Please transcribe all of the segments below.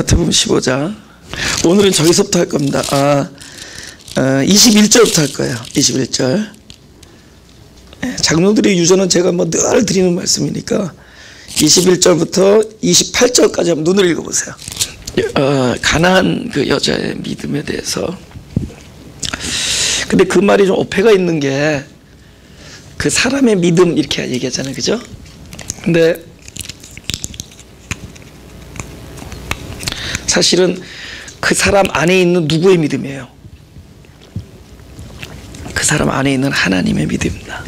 마태복음 15장. 오늘은 저기서부터 할 겁니다. 21절부터 할 거예요. 21절. 장로들의 유전은 제가 뭐 늘 드리는 말씀이니까 21절부터 28절까지 한번 눈을 읽어보세요. 가나안 그 여자의 믿음에 대해서. 근데 그 말이 좀 어폐가 있는 게 그 사람의 믿음 이렇게 얘기하잖아요, 그죠? 근데 사실은 그 사람 안에 있는 누구의 믿음이에요? 그 사람 안에 있는 하나님의 믿음입니다.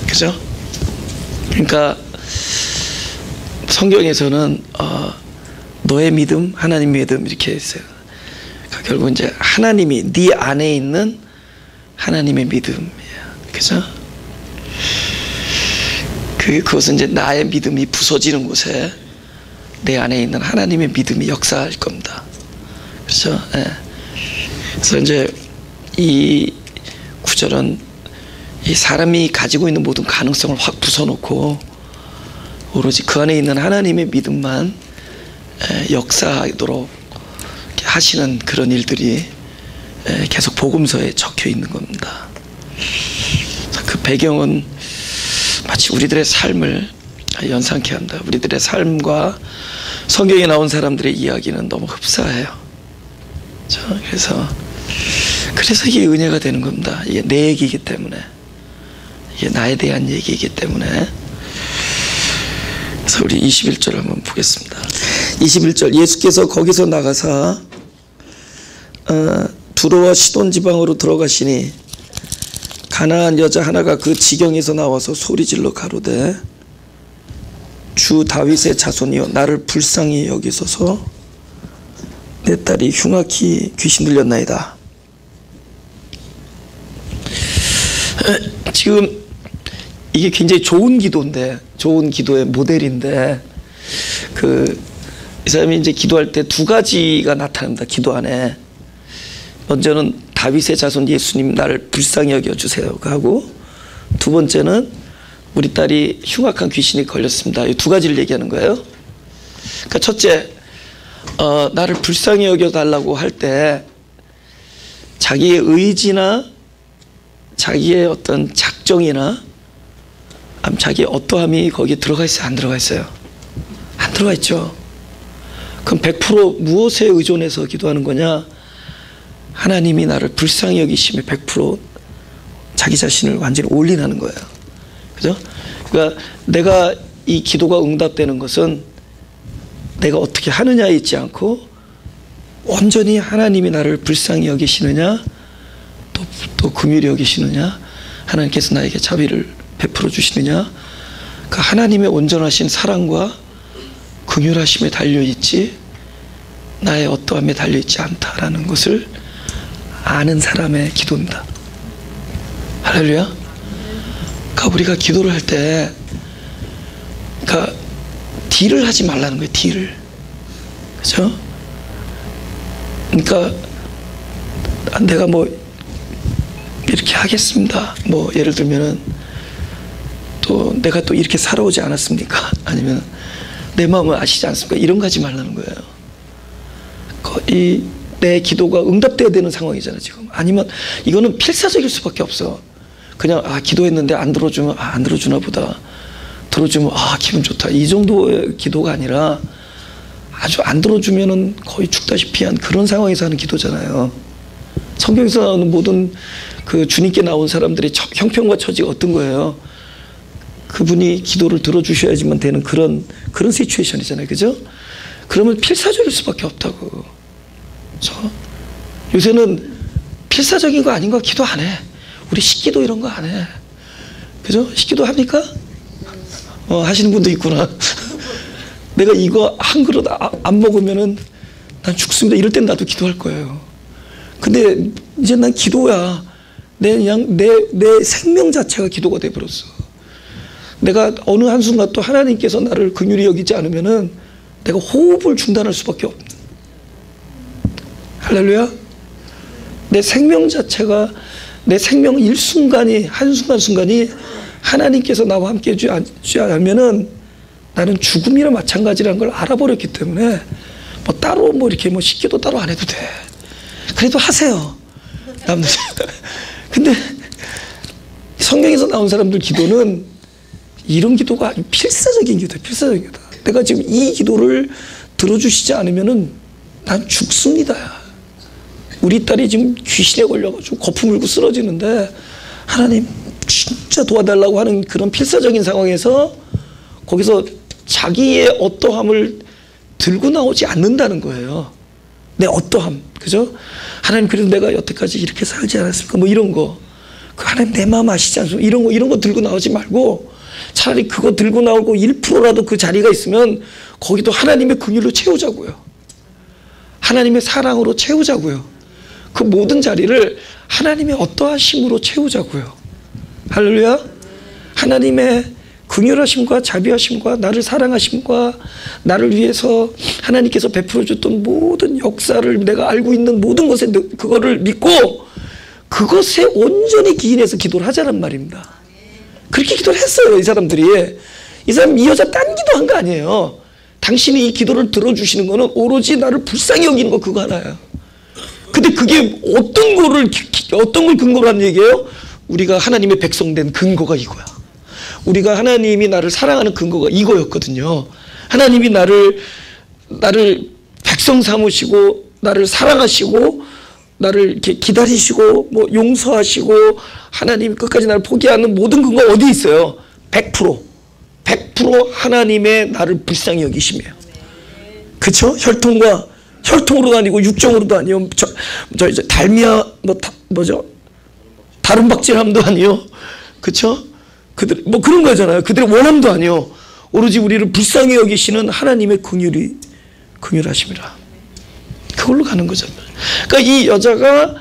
그죠? 그러니까 성경에서는 너의 믿음, 하나님의 믿음 이렇게 했어요. 그러니까 결국 이제 하나님이 네 안에 있는 하나님의 믿음이에요. 그죠? 그것은 이제 나의 믿음이 부서지는 곳에 내 안에 있는 하나님의 믿음이 역사할 겁니다. 그렇죠? 네. 그래서 이제 이 구절은 이 사람이 가지고 있는 모든 가능성을 확 부숴놓고 오로지 그 안에 있는 하나님의 믿음만 역사하도록 하시는 그런 일들이 계속 복음서에 적혀 있는 겁니다. 그 배경은 마치 우리들의 삶을 연상케 합니다. 우리들의 삶과 성경에 나온 사람들의 이야기는 너무 흡사해요. 그래서 이게 은혜가 되는 겁니다. 이게 내 얘기이기 때문에, 이게 나에 대한 얘기이기 때문에. 그래서 우리 21절 한번 보겠습니다. 21절. 예수께서 거기서 나가사 두로와 시돈 지방으로 들어가시니 가나안 여자 하나가 그 지경에서 나와서 소리질러 가로되 주 다윗의 자손이여 나를 불쌍히 여기소서 내 딸이 흉악히 귀신 들렸나이다. 지금 이게 굉장히 좋은 기도인데, 좋은 기도의 모델인데, 이 사람이 이제 기도할 때 두 가지가 나타납니다. 기도 안에. 먼저는 다윗의 자손 예수님 나를 불쌍히 여겨주세요 하고, 두 번째는 우리 딸이 흉악한 귀신이 걸렸습니다. 이 두 가지를 얘기하는 거예요. 그러니까 첫째, 나를 불쌍히 여겨달라고 할 때 자기의 의지나 자기의 어떤 작정이나 자기의 어떠함이 거기에 들어가 있어요? 안 들어가 있어요? 안 들어가 있죠. 그럼 100% 무엇에 의존해서 기도하는 거냐? 하나님이 나를 불쌍히 여기시며 100% 자기 자신을 완전히 올인하는 거예요. 그죠? 그러니까 내가 이 기도가 응답되는 것은 내가 어떻게 하느냐에 있지 않고 온전히 하나님이 나를 불쌍히 여기시느냐, 또 긍휼히 여기시느냐, 하나님께서 나에게 자비를 베풀어 주시느냐, 그 하나님의 온전하신 사랑과 긍휼하심에 달려있지 나의 어떠함에 달려있지 않다라는 것을 아는 사람의 기도입니다. 할렐루야. 그러니까 우리가 기도를 할 때 딜을 하지 말라는 거예요. 딜을. 그죠? 그러니까 내가 뭐 이렇게 하겠습니다. 뭐 예를 들면은 또 내가 또 이렇게 살아오지 않았습니까? 아니면 내 마음을 아시지 않습니까? 이런 거 하지 말라는 거예요. 내 기도가 응답돼야 되는 상황이잖아요, 지금. 아니면 이거는 필사적일 수밖에 없어. 그냥 기도했는데 안 들어주면 안 들어주나 보다. 들어주면 기분 좋다. 이 정도의 기도가 아니라 아주 안 들어주면은 거의 죽다시피 한 그런 상황에서 하는 기도잖아요. 성경에서 나오는 모든 그 주님께 나온 사람들의 형편과 처지가 어떤 거예요? 그분이 기도를 들어주셔야지만 되는 그런 시츄에이션이잖아요. 그죠? 그러면 필사적일 수밖에 없다고. 요새는 필사적인 거 아닌 거 기도 안 해. 우리 식기도 이런 거 안 해. 그죠? 식기도 합니까? 하시는 분도 있구나. 내가 이거 한 그릇 안 먹으면은 난 죽습니다. 이럴 땐 나도 기도할 거예요. 근데 이제 난 기도야. 내 생명 자체가 기도가 돼버렸어. 내가 어느 한순간 또 하나님께서 나를 긍휼히 여기지 않으면은 내가 호흡을 중단할 수밖에 없는. 할렐루야. 내 생명 자체가, 내 생명 일순간이, 한순간순간이 하나님께서 나와 함께 해주지 않으면은 나는 죽음이나 마찬가지라는 걸 알아버렸기 때문에 뭐 따로 뭐 이렇게 뭐 식기도 따로 안 해도 돼. 그래도 하세요. 남들. 근데 성경에서 나온 사람들 기도는 이런 기도가 아주 필사적인 기도야. 필사적인 기도. 내가 지금 이 기도를 들어주시지 않으면은 난 죽습니다. 우리 딸이 지금 귀신에 걸려가지고 거품 물고 쓰러지는데 하나님 진짜 도와달라고 하는 그런 필사적인 상황에서 거기서 자기의 어떠함을 들고 나오지 않는다는 거예요. 내 어떠함, 그죠? 하나님 그래도 내가 여태까지 이렇게 살지 않았습니까? 뭐 이런 거. 그 하나님 내 마음 아시지 않습니까? 이런 거 들고 나오지 말고 차라리 그거 들고 나오고 1%라도 그 자리가 있으면 거기도 하나님의 긍휼로 채우자고요. 하나님의 사랑으로 채우자고요. 그 모든 자리를 하나님의 어떠하심으로 채우자고요. 할렐루야. 하나님의 긍휼하심과 자비하심과 나를 사랑하심과 나를 위해서 하나님께서 베풀어 줬던 모든 역사를 내가 알고 있는 모든 것에 그거를 믿고 그것에 온전히 기인해서 기도를 하자는 말입니다. 그렇게 기도를 했어요. 이 사람들이. 이 사람 이 여자 딴 기도한 거 아니에요. 당신이 이 기도를 들어주시는 거는 오로지 나를 불쌍히 여기는 거 그거 하나야. 근데 그게 어떤 걸 근거로 하는 얘기예요? 우리가 하나님의 백성 된 근거가 이거야. 우리가 하나님이 나를 사랑하는 근거가 이거였거든요. 하나님이 나를 백성 삼으시고 나를 사랑하시고 나를 이렇게 기다리시고 뭐 용서하시고 하나님 끝까지 나를 포기하는 모든 근거가 어디 있어요? 100% 하나님의 나를 불쌍히 여기심이에요. 그쵸? 혈통으로도 아니고 육정으로도 아니요. 달미야 뭐죠? 다른 박질함도 아니요. 그쵸? 그들 뭐 그런 거잖아요. 그들의 원함도 아니요. 오로지 우리를 불쌍히 여기시는 하나님의 긍휼하심이라. 그걸로 가는 거잖아요. 그러니까 이 여자가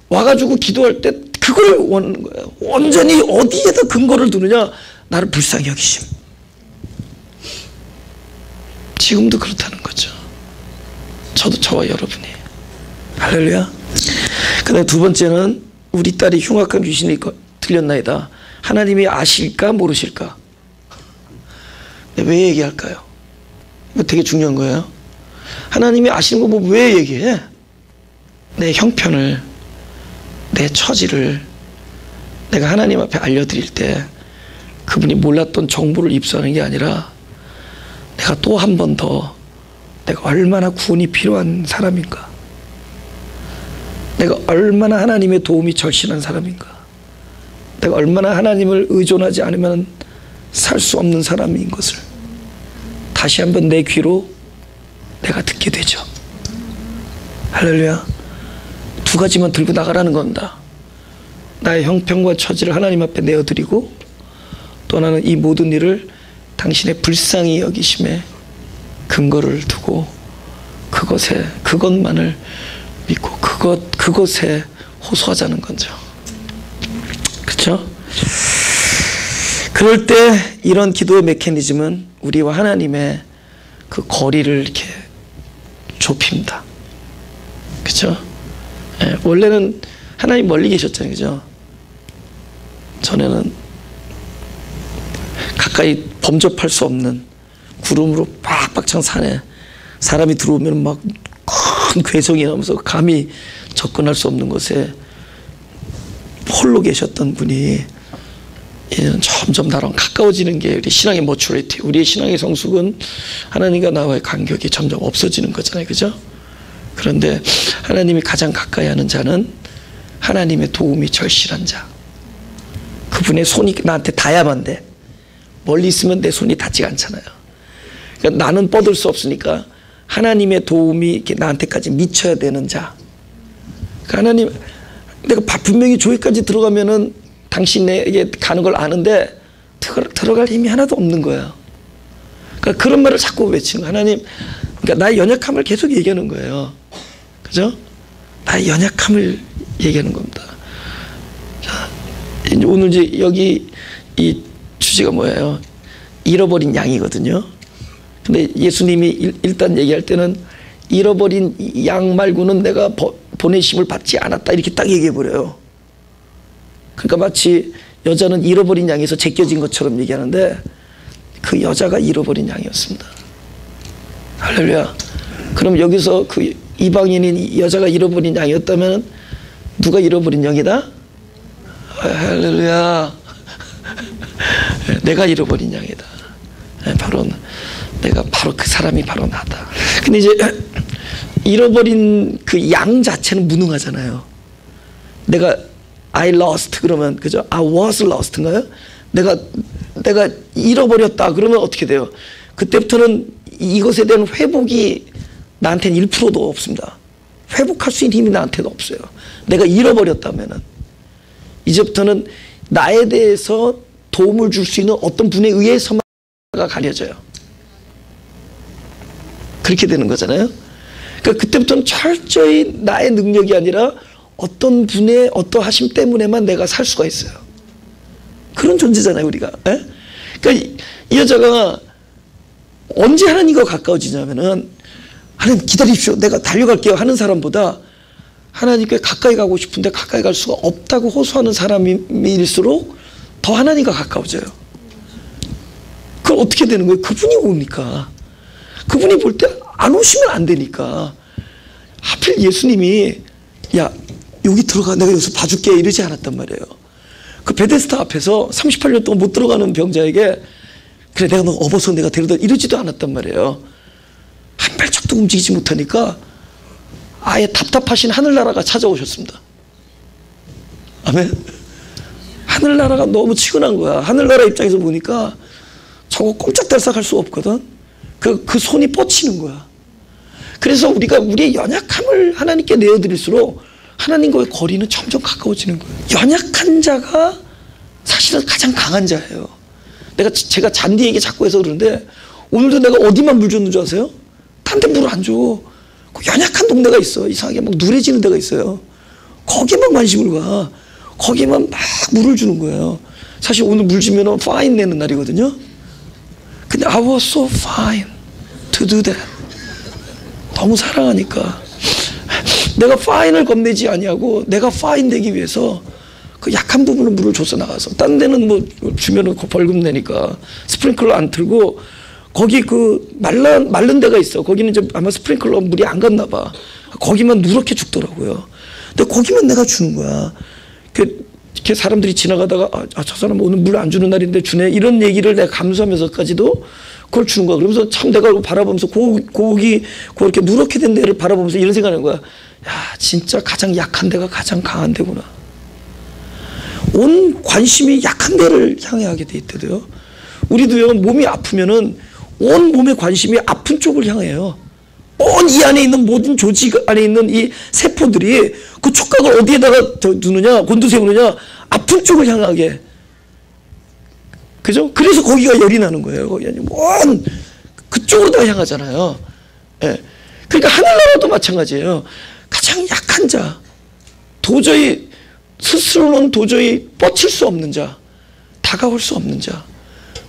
와가지고 기도할 때 그걸 원하는 거예요. 온전히 어디에다 근거를 두느냐? 나를 불쌍히 여기심. 지금도 그렇다는 거죠. 저도 저와 여러분이. 할렐루야. 그다음에 두 번째는 우리 딸이 흉악한 귀신이 들렸나이다. 하나님이 아실까 모르실까? 왜 얘기할까요? 이거 되게 중요한 거예요. 하나님이 아시는 거 뭐 왜 얘기해? 내 형편을, 내 처지를 내가 하나님 앞에 알려드릴 때 그분이 몰랐던 정보를 입수하는 게 아니라 내가 또 한 번 더 내가 얼마나 구원이 필요한 사람인가, 내가 얼마나 하나님의 도움이 절실한 사람인가, 내가 얼마나 하나님을 의존하지 않으면 살 수 없는 사람인 것을 다시 한번 내 귀로 내가 듣게 되죠. 할렐루야. 두 가지만 들고 나가라는 겁니다. 나의 형편과 처지를 하나님 앞에 내어드리고 또 하나는 이 모든 일을 당신의 불쌍히 여기심에 근거를 두고 그것만을 믿고 그것에 호소하자는 거죠. 그렇죠? 그럴 때 이런 기도의 메커니즘은 우리와 하나님의 그 거리를 이렇게 좁힙니다. 그렇죠? 예, 원래는 하나님 멀리 계셨잖아요. 그죠? 전에는 가까이 범접할 수 없는 구름으로 빡빡 찬 산에 사람이 들어오면 막 큰 괴성이 나면서 감히 접근할 수 없는 곳에 홀로 계셨던 분이 이제는 점점 나랑 가까워지는 게 우리 신앙의 머추리티, 우리의 신앙의 성숙은 하나님과 나와의 간격이 점점 없어지는 거잖아요. 그죠? 그런데 하나님이 가장 가까이 하는 자는 하나님의 도움이 절실한 자. 그분의 손이 나한테 닿아야만 돼. 멀리 있으면 내 손이 닿지가 않잖아요. 그러니까 나는 뻗을 수 없으니까 하나님의 도움이 이렇게 나한테까지 미쳐야 되는 자. 그러니까 하나님, 내가 분명히 교회까지 들어가면은 당신에게 가는 걸 아는데 들어갈 힘이 하나도 없는 거예요. 그러니까 그런 말을 자꾸 외치는 거예요. 하나님, 그러니까 나의 연약함을 계속 얘기하는 거예요. 그죠? 나의 연약함을 얘기하는 겁니다. 자, 이제 오늘 이제 여기 이 주제가 뭐예요? 잃어버린 양이거든요. 근데 예수님이 일단 얘기할 때는 잃어버린 양 말고는 내가 보내심을 받지 않았다 이렇게 딱 얘기해 버려요. 그러니까 마치 여자는 잃어버린 양에서 제껴진 것처럼 얘기하는데 그 여자가 잃어버린 양이었습니다. 할렐루야. 그럼 여기서 그 이방인인 여자가 잃어버린 양이었다면 누가 잃어버린 양이다? 할렐루야. 내가 잃어버린 양이다. 바로 그 사람이 바로 나다. 근데 이제 잃어버린 그 양 자체는 무능하잖아요. 내가 I lost 그러면 그죠? I was lost인가요? 내가 잃어버렸다 그러면 어떻게 돼요? 그때부터는 이것에 대한 회복이 나한테는 1%도 없습니다. 회복할 수 있는 힘이 나한테는 없어요. 내가 잃어버렸다면은 이제부터는 나에 대해서 도움을 줄 수 있는 어떤 분에 의해서만 가려져요. 그렇게 되는 거잖아요. 그러니까 그때부터는 철저히 나의 능력이 아니라 어떤 분의 어떠하심 때문에만 내가 살 수가 있어요. 그런 존재잖아요, 우리가. 에? 그러니까 이 여자가 언제 하나님과 가까워지냐면은 하나님 기다리십시오. 내가 달려갈게요 하는 사람보다 하나님께 가까이 가고 싶은데 가까이 갈 수가 없다고 호소하는 사람일수록 더 하나님과 가까워져요. 그럼 어떻게 되는 거예요? 그분이 오니까. 그분이 볼 때 안 오시면 안 되니까. 하필 예수님이 야 여기 들어가 내가 여기서 봐줄게 이러지 않았단 말이에요. 그 베데스다 앞에서 38년 동안 못 들어가는 병자에게 그래 내가 너 업어서 내가 데려다 이러지도 않았단 말이에요. 한 발짝도 움직이지 못하니까 아예 답답하신 하늘나라가 찾아오셨습니다. 아멘. 하늘나라가 너무 치근한 거야. 하늘나라 입장에서 보니까 저거 꼼짝달싹 할 수 없거든. 그 손이 뻗치는 거야. 그래서 우리가 우리의 연약함을 하나님께 내어드릴수록 하나님과의 거리는 점점 가까워지는 거예요. 연약한 자가 사실은 가장 강한 자예요. 제가 잔디 얘기 자꾸 해서 그러는데 오늘도 내가 어디만 물 줬는 줄 아세요? 딴 데 물 안 줘. 그 연약한 동네가 있어. 이상하게 막 누래지는 데가 있어요. 거기만 관심을 가. 거기만 막 물을 주는 거예요. 사실 오늘 물 주면 파인 내는 날이거든요. 근데 I was so fine to do that. 너무 사랑하니까 내가 파인을 겁내지 아니하고 내가 파인 되기 위해서 그 약한 부분을 물을 줘서 나가서 딴 데는 뭐 주면은 벌금 내니까 스프링클러 안 틀고 거기 그 마른 데가 있어. 거기는 이제 아마 스프링클러 물이 안 갔나 봐. 거기만 누렇게 죽더라고요. 근데 거기만 내가 주는 거야. 이렇게 사람들이 지나가다가 저 사람 오늘 물 안 주는 날인데 주네 이런 얘기를 내가 감수하면서까지도 그걸 주는 거야. 그러면서 참 내가 바라보면서 거기 이렇게 누렇게 된 데를 바라보면서 이런 생각하는 거야. 야 진짜 가장 약한 데가 가장 강한 데구나. 온 관심이 약한 데를 향해 하게 돼 있대도요. 우리도요 몸이 아프면은 온 몸의 관심이 아픈 쪽을 향해요. 온 이 안에 있는 모든 조직 안에 있는 이 세포들이 그 촉각을 어디에다가 두느냐 곤두세우느냐 아픈 쪽을 향하게. 그죠? 그래서 거기가 열이 나는 거예요. 거기 아니면 온 그쪽으로 다 향하잖아요. 예. 그러니까 하늘나라도 마찬가지예요. 가장 약한 자, 도저히 스스로는 도저히 뻗칠 수 없는 자, 다가올 수 없는 자,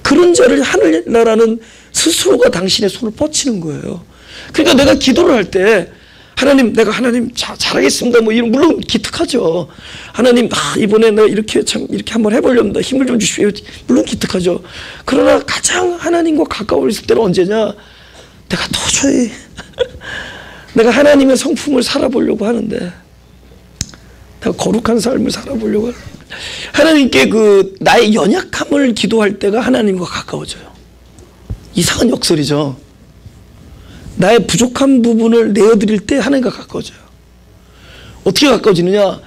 그런 자를 하늘나라는 스스로가 당신의 손을 뻗치는 거예요. 그러니까 내가 기도를 할 때 하나님 내가 하나님 잘하겠습니다 뭐 이런 물론 기특하죠. 하나님 이번에 내가 이렇게 한번 해보려합니다. 힘을 좀 주십시오. 물론 기특하죠. 그러나 가장 하나님과 가까울 때는 언제냐? 내가 도저히 내가 하나님의 성품을 살아보려고 하는데 내가 거룩한 삶을 살아보려고 하는데 하나님께 그 나의 연약함을 기도할 때가 하나님과 가까워져요. 이상한 역설이죠. 나의 부족한 부분을 내어드릴 때 하나님과 가까워져요. 어떻게 가까워지느냐?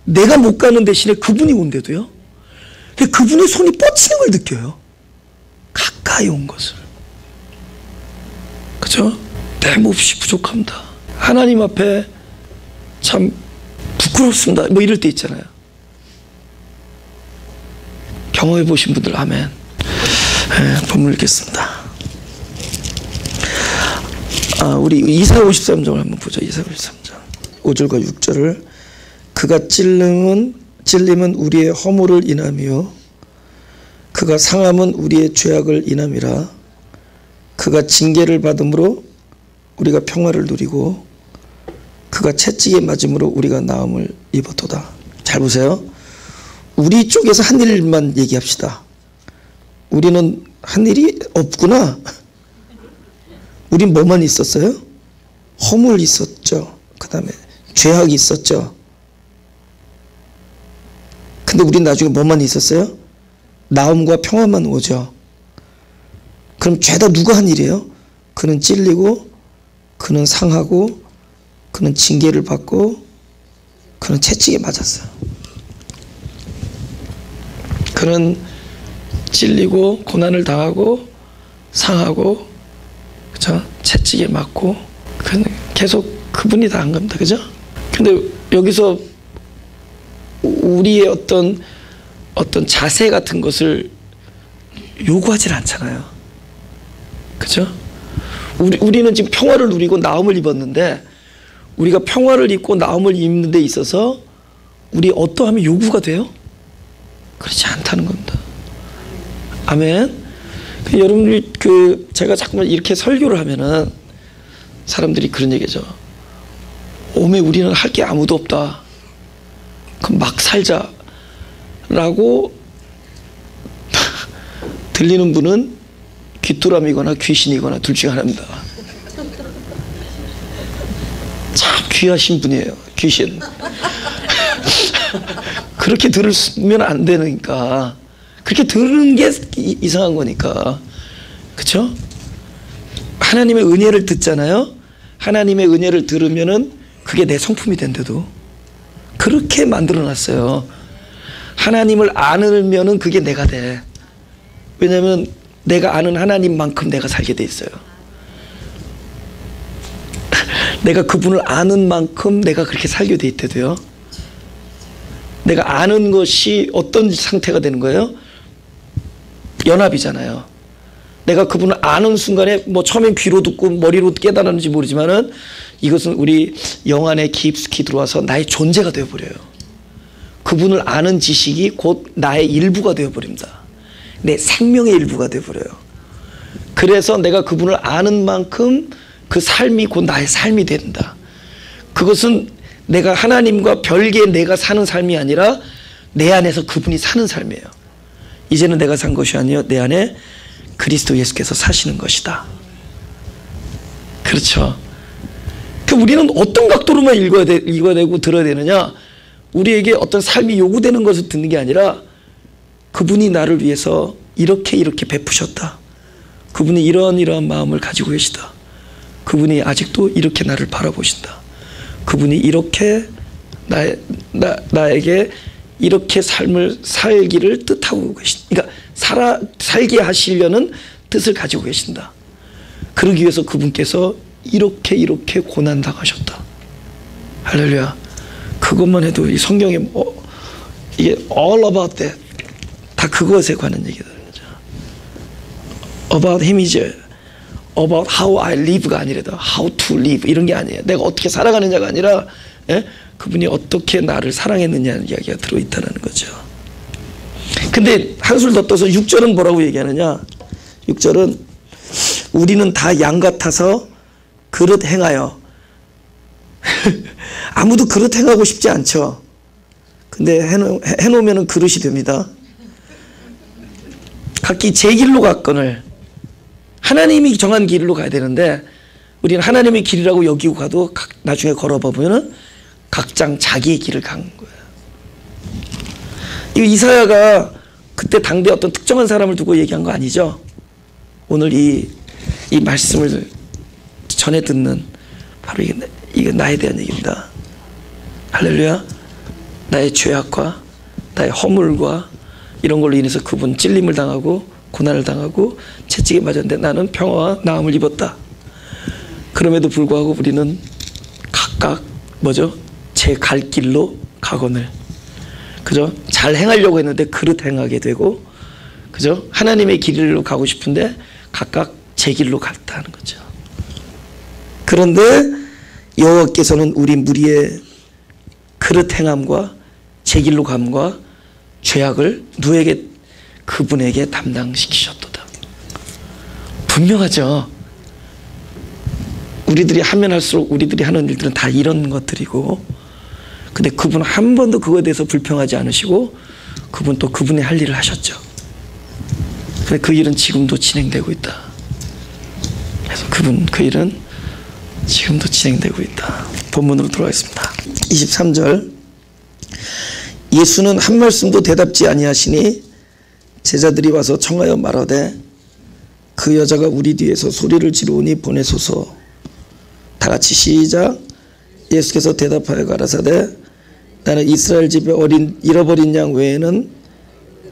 내가 못 가는 대신에 그분이 온대도요. 그분의 손이 뻗치는 걸 느껴요. 가까이 온 것을. 그죠? 내 몹시 부족합니다. 하나님 앞에 참 부끄럽습니다. 뭐 이럴 때 있잖아요. 경험해 보신 분들 아멘. 본문 읽겠습니다. 우리 이사야 53장을 한번 보죠. 이사야 53장 5절과 6절을 그가 찔림은 우리의 허물을 인함이요 그가 상함은 우리의 죄악을 인함이라 그가 징계를 받음으로 우리가 평화를 누리고 그가 채찍에 맞음으로 우리가 나음을 입었도다. 잘 보세요. 우리 쪽에서 한 일만 얘기합시다. 우리는 한 일이 없구나. 우린 뭐만 있었어요? 허물 있었죠. 그 다음에 죄악이 있었죠. 근데 우린 나중에 뭐만 있었어요? 나음과 평화만 오죠. 그럼 죄다 누가 한 일이에요? 그는 찔리고, 그는 상하고, 그는 징계를 받고, 그는 채찍에 맞았어요. 그는 찔리고 고난을 당하고 상하고, 그죠? 채찍에 맞고, 그는 계속 그분이 다 한 겁니다. 그죠? 근데 여기서 우리의 어떤 자세 같은 것을 요구하지 않잖아요. 그죠? 우리는 지금 평화를 누리고 나음을 입었는데, 우리가 평화를 입고 나음을 입는 데 있어서 우리 어떠함이 요구가 돼요? 그렇지 않다는 겁니다. 아멘. 여러분들이 제가 자꾸만 이렇게 설교를 하면은 사람들이 그런 얘기죠. 오메 우리는 할 게 아무도 없다. 그럼 막 살자라고 들리는 분은 귀뚜라미거나 귀신이거나 둘 중 하나입니다. 참 귀하신 분이에요. 귀신. 그렇게 들으면 안 되니까. 그렇게 들은 게 이상한 거니까. 그렇죠? 하나님의 은혜를 듣잖아요. 하나님의 은혜를 들으면은 그게 내 성품이 된대도 그렇게 만들어놨어요. 하나님을 안으면은 그게 내가 돼. 왜냐하면 내가 아는 하나님만큼 내가 살게 돼 있어요. 내가 그분을 아는 만큼 내가 그렇게 살게 돼 있대도요. 내가 아는 것이 어떤 상태가 되는 거예요? 연합이잖아요. 내가 그분을 아는 순간에 뭐 처음엔 귀로 듣고 머리로 깨달았는지 모르지만은 이것은 우리 영 안에 깊숙이 들어와서 나의 존재가 되어버려요. 그분을 아는 지식이 곧 나의 일부가 되어버립니다. 내 생명의 일부가 되어버려요. 그래서 내가 그분을 아는 만큼 그 삶이 곧 나의 삶이 된다. 그것은 내가 하나님과 별개의 내가 사는 삶이 아니라 내 안에서 그분이 사는 삶이에요. 이제는 내가 산 것이 아니요 내 안에 그리스도 예수께서 사시는 것이다. 그렇죠. 우리는 어떤 각도로만 읽어야 되고 들어야 되느냐? 우리에게 어떤 삶이 요구되는 것을 듣는 게 아니라 그분이 나를 위해서 이렇게 베푸셨다. 그분이 이러한 마음을 가지고 계시다. 그분이 아직도 이렇게 나를 바라보신다. 그분이 이렇게 나에게 이렇게 삶을 살기를 뜻하고 계신다. 그러니까 살게 하시려는 뜻을 가지고 계신다. 그러기 위해서 그분께서 이렇게 고난 당하셨다. 할렐루야. 그것만 해도 이 성경에 이게 all about that. 다 그것에 관한 얘기다. about him이죠. about how I live가 아니라 how to live 이런 게 아니에요. 내가 어떻게 살아가느냐가 아니라 그분이 어떻게 나를 사랑했느냐는 이야기가 들어있다는 거죠. 근데 한술 더 떠서 6절은 뭐라고 얘기하느냐? 6절은 우리는 다 양 같아서 그릇 행하여 아무도 그릇 행하고 싶지 않죠. 근데 해놓으면 그릇이 됩니다. 각기 제 길로 갔거늘 하나님이 정한 길로 가야 되는데 우리는 하나님의 길이라고 여기고 가도 나중에 걸어봐 보면은 각장 자기의 길을 간 거예요. 이 이사야가 그때 당대 어떤 특정한 사람을 두고 얘기한 거 아니죠? 오늘 이 말씀을 전해 듣는 바로 이게 나에 대한 얘기입니다. 할렐루야. 나의 죄악과 나의 허물과 이런 걸로 인해서 그분 찔림을 당하고 고난을 당하고 채찍에 맞았는데 나는 평화와 나음을 입었다. 그럼에도 불구하고 우리는 각각 뭐죠? 제 갈 길로 가거늘. 그죠? 잘 행하려고 했는데 그릇 행하게 되고, 그죠? 하나님의 길로 가고 싶은데 각각 제 길로 갔다는 거죠. 그런데 여호와께서는 우리 무리의 그릇 행함과 제 길로 감과 죄악을 누구에게? 그분에게 담당시키셨도다. 분명하죠. 우리들이 하면 할수록 우리들이 하는 일들은 다 이런 것들이고, 근데 그분 한 번도 그거에 대해서 불평하지 않으시고 그분 또 그분의 할 일을 하셨죠. 근데 그 일은 지금도 진행되고 있다. 그래서 그 일은 지금도 진행되고 있다. 본문으로 돌아가겠습니다. 23절. 예수는 한 말씀도 대답지 아니하시니 제자들이 와서 청하여 말하되 그 여자가 우리 뒤에서 소리를 지르오니 보내소서. 다 같이 시작. 예수께서 대답하여 가라사대 나는 이스라엘 집에 잃어버린 양 외에는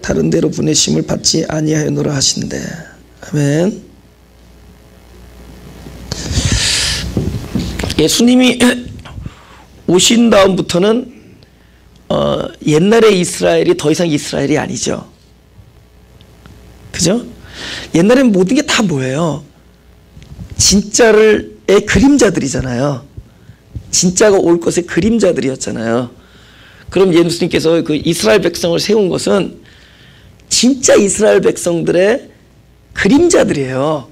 다른 데로 보내심을 받지 아니하였노라 하신대. 아멘. 예수님이 오신 다음부터는 옛날의 이스라엘이 더 이상 이스라엘이 아니죠. 그죠? 옛날에는 모든 게 다 뭐예요? 진짜의 그림자들이잖아요. 진짜가 올 것의 그림자들이었잖아요. 그럼 예수님께서 그 이스라엘 백성을 세운 것은 진짜 이스라엘 백성들의 그림자들이에요.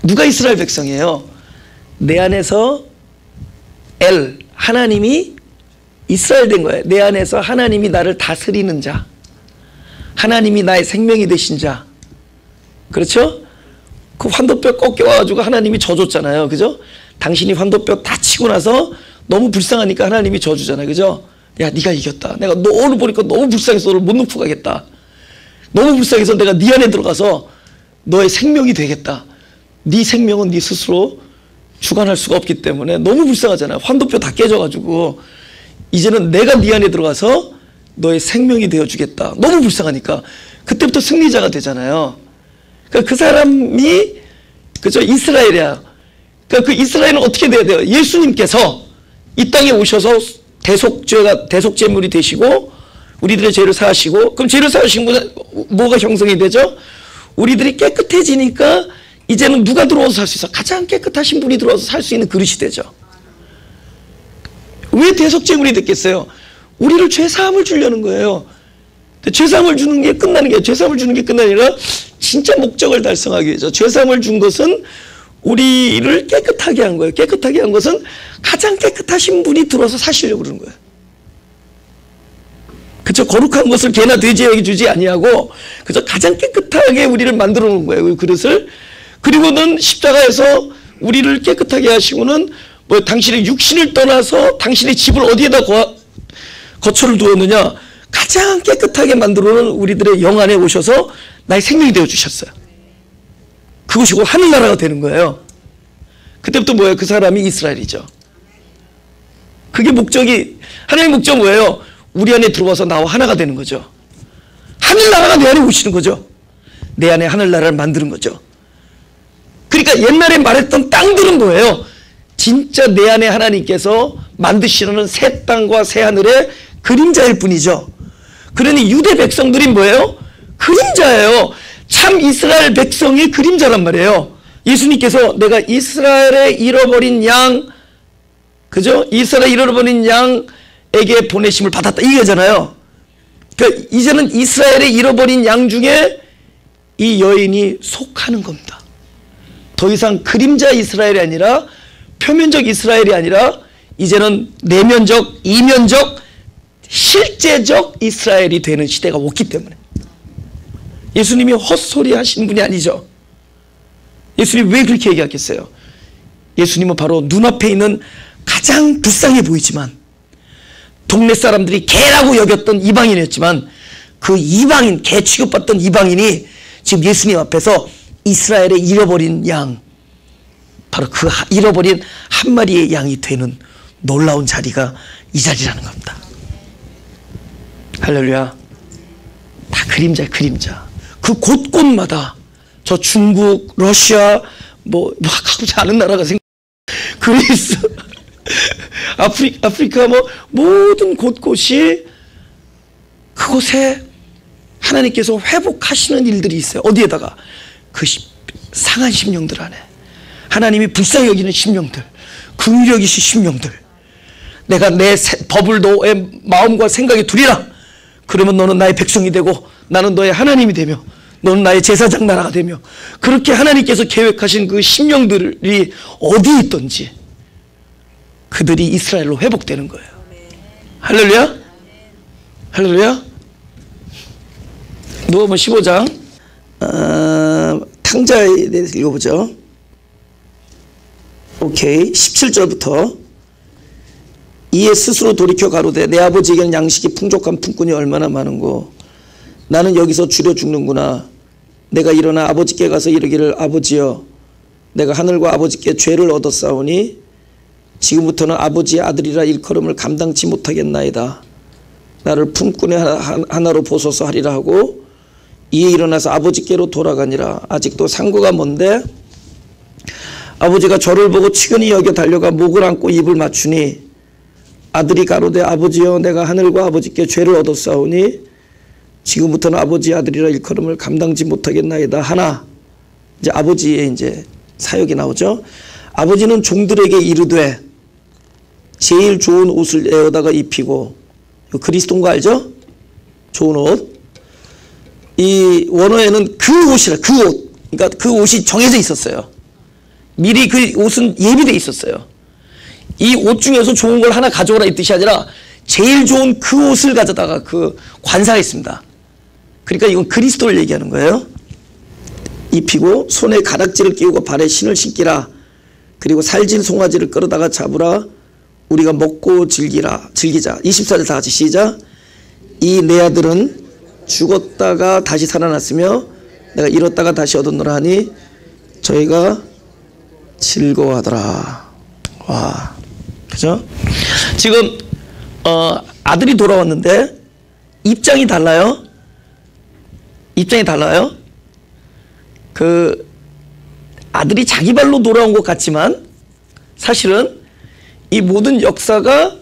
누가 이스라엘 백성이에요? 내 안에서 하나님이 이스라엘 된 거예요. 내 안에서 하나님이 나를 다스리는 자, 하나님이 나의 생명이 되신 자. 그렇죠? 그 환도뼈 꺾여가지고 하나님이 져줬잖아요. 그죠? 당신이 환도뼈 다 치고 나서 너무 불쌍하니까 하나님이 져주잖아요. 그죠? 야, 네가 이겼다. 내가 너를 보니까 너무 불쌍해서 너를 못 놓고 가겠다. 너무 불쌍해서 내가 네 안에 들어가서 너의 생명이 되겠다. 네 생명은 네 스스로 주관할 수가 없기 때문에 너무 불쌍하잖아요. 환도뼈 다 깨져가지고 이제는 내가 네 안에 들어가서 너의 생명이 되어주겠다. 너무 불쌍하니까 그때부터 승리자가 되잖아요. 그러니까 그 사람이 그죠? 이스라엘이야. 그러니까 그 이스라엘은 어떻게 돼야 돼요? 예수님께서 이 땅에 오셔서 대속제물이 되시고 우리들의 죄를 사하시고, 그럼 죄를 사하시면 뭐가 형성이 되죠? 우리들이 깨끗해지니까 이제는 누가 들어와서 살 수 있어? 가장 깨끗하신 분이 들어와서 살 수 있는 그릇이 되죠. 왜 대속제물이 됐겠어요? 우리를 죄사함을 주려는 거예요. 죄사함을 주는 게 끝나는 게, 죄사함을 주는 게 끝나는 게 아니라 진짜 목적을 달성하기 위해서 죄사함을 준 것은 우리를 깨끗하게 한 거예요. 깨끗하게 한 것은 가장 깨끗하신 분이 들어와서 사시려고 그러는 거예요. 그쵸? 거룩한 것을 개나 돼지에게 주지 아니하고 그저 가장 깨끗하게 우리를 만들어 놓은 거예요. 그 그릇을. 그리고는 십자가에서 우리를 깨끗하게 하시고는 뭐 당신의 육신을 떠나서 당신의 집을 어디에다 거처를 두었느냐? 가장 깨끗하게 만들어 놓은 우리들의 영 안에 오셔서 나의 생명이 되어 주셨어요. 그것이 곧 하늘나라가 되는 거예요. 그때부터 뭐예요? 그 사람이 이스라엘이죠. 그게 목적이, 하나님의 목적 뭐예요? 우리 안에 들어와서 나와 하나가 되는 거죠. 하늘나라가 내 안에 오시는 거죠. 내 안에 하늘나라를 만드는 거죠. 그러니까 옛날에 말했던 땅들은 뭐예요? 진짜 내 안에 하나님께서 만드시려는 새 땅과 새 하늘의 그림자일 뿐이죠. 그러니 유대 백성들이 뭐예요? 그림자예요. 참 이스라엘 백성의 그림자란 말이에요. 예수님께서 내가 이스라엘의 잃어버린 양, 그죠? 이스라엘 잃어버린 양에게 보내심을 받았다 이거잖아요. 그러니까 이제는 이스라엘의 잃어버린 양 중에 이 여인이 속하는 겁니다. 더 이상 그림자 이스라엘이 아니라 표면적 이스라엘이 아니라 이제는 내면적, 이면적, 실제적 이스라엘이 되는 시대가 왔기 때문에. 예수님이 헛소리 하시는 분이 아니죠. 예수님이 왜 그렇게 얘기하겠어요? 예수님은 바로 눈앞에 있는 가장 불쌍해 보이지만 동네 사람들이 개라고 여겼던 이방인이었지만 그 이방인, 개 취급받던 이방인이 지금 예수님 앞에서 이스라엘의 잃어버린 양, 바로 그 잃어버린 한 마리의 양이 되는 놀라운 자리가 이 자리라는 겁니다. 할렐루야. 다 그림자야, 그림자. 그 곳곳마다 저 중국, 러시아, 뭐 가고지 않은 나라가 그리스, 아프리카 뭐 모든 곳곳이 그곳에 하나님께서 회복하시는 일들이 있어요. 어디에다가? 그 상한 심령들 안에 하나님이 불쌍히 여기는 심령들, 긍휼히 여기신 심령들. 내가 내 법을 너의 마음과 생각에 두리라. 그러면 너는 나의 백성이 되고 나는 너의 하나님이 되며 너는 나의 제사장 나라가 되며, 그렇게 하나님께서 계획하신 그 심령들이 어디에 있던지 그들이 이스라엘로 회복되는 거예요. 할렐루야. 할렐루야. 누가복음 15장 탕자에 대해서 읽어보죠. 오케이. 17절부터 이에 스스로 돌이켜 가로되 내 아버지에게는 양식이 풍족한 품꾼이 얼마나 많은고 나는 여기서 줄여 죽는구나. 내가 일어나 아버지께 가서 이르기를 아버지여 내가 하늘과 아버지께 죄를 얻었사오니 지금부터는 아버지의 아들이라 일컬음을 감당치 못하겠나이다. 나를 품꾼의 하나로 보소서 하리라 하고 이에 일어나서 아버지께로 돌아가니라. 아직도 상고가 먼데 아버지가 저를 보고 치근히 여겨 달려가 목을 안고 입을 맞추니 아들이 가로되 아버지여 내가 하늘과 아버지께 죄를 얻었사오니 지금부터는 아버지의 아들이라 일컬음을 감당치 못하겠나이다 하나. 이제 아버지의 이제 사역이 나오죠. 아버지는 종들에게 이르되 제일 좋은 옷을 에어다가 입히고, 그리스도인 거 알죠? 좋은 옷. 이 원어에는 그 옷이라, 그 옷. 그러니까 그 옷이 정해져 있었어요. 미리 그 옷은 예비되어 있었어요. 이 옷 중에서 좋은 걸 하나 가져오라 이 뜻이 아니라 제일 좋은 그 옷을 가져다가 그 관사했습니다. 그러니까 이건 그리스도를 얘기하는 거예요. 입히고 손에 가락지를 끼우고 발에 신을 신기라. 그리고 살진 송아지를 끌어다가 잡으라. 우리가 먹고 즐기자. 24절 다 같이 시작. 이 내 아들은 죽었다가 다시 살아났으며 내가 잃었다가 다시 얻었노라 하니 저희가 즐거워하더라. 와, 그죠? 지금 아들이 돌아왔는데 입장이 달라요. 입장이 달라요. 그 아들이 자기 발로 돌아온 것 같지만 사실은 이 모든 역사가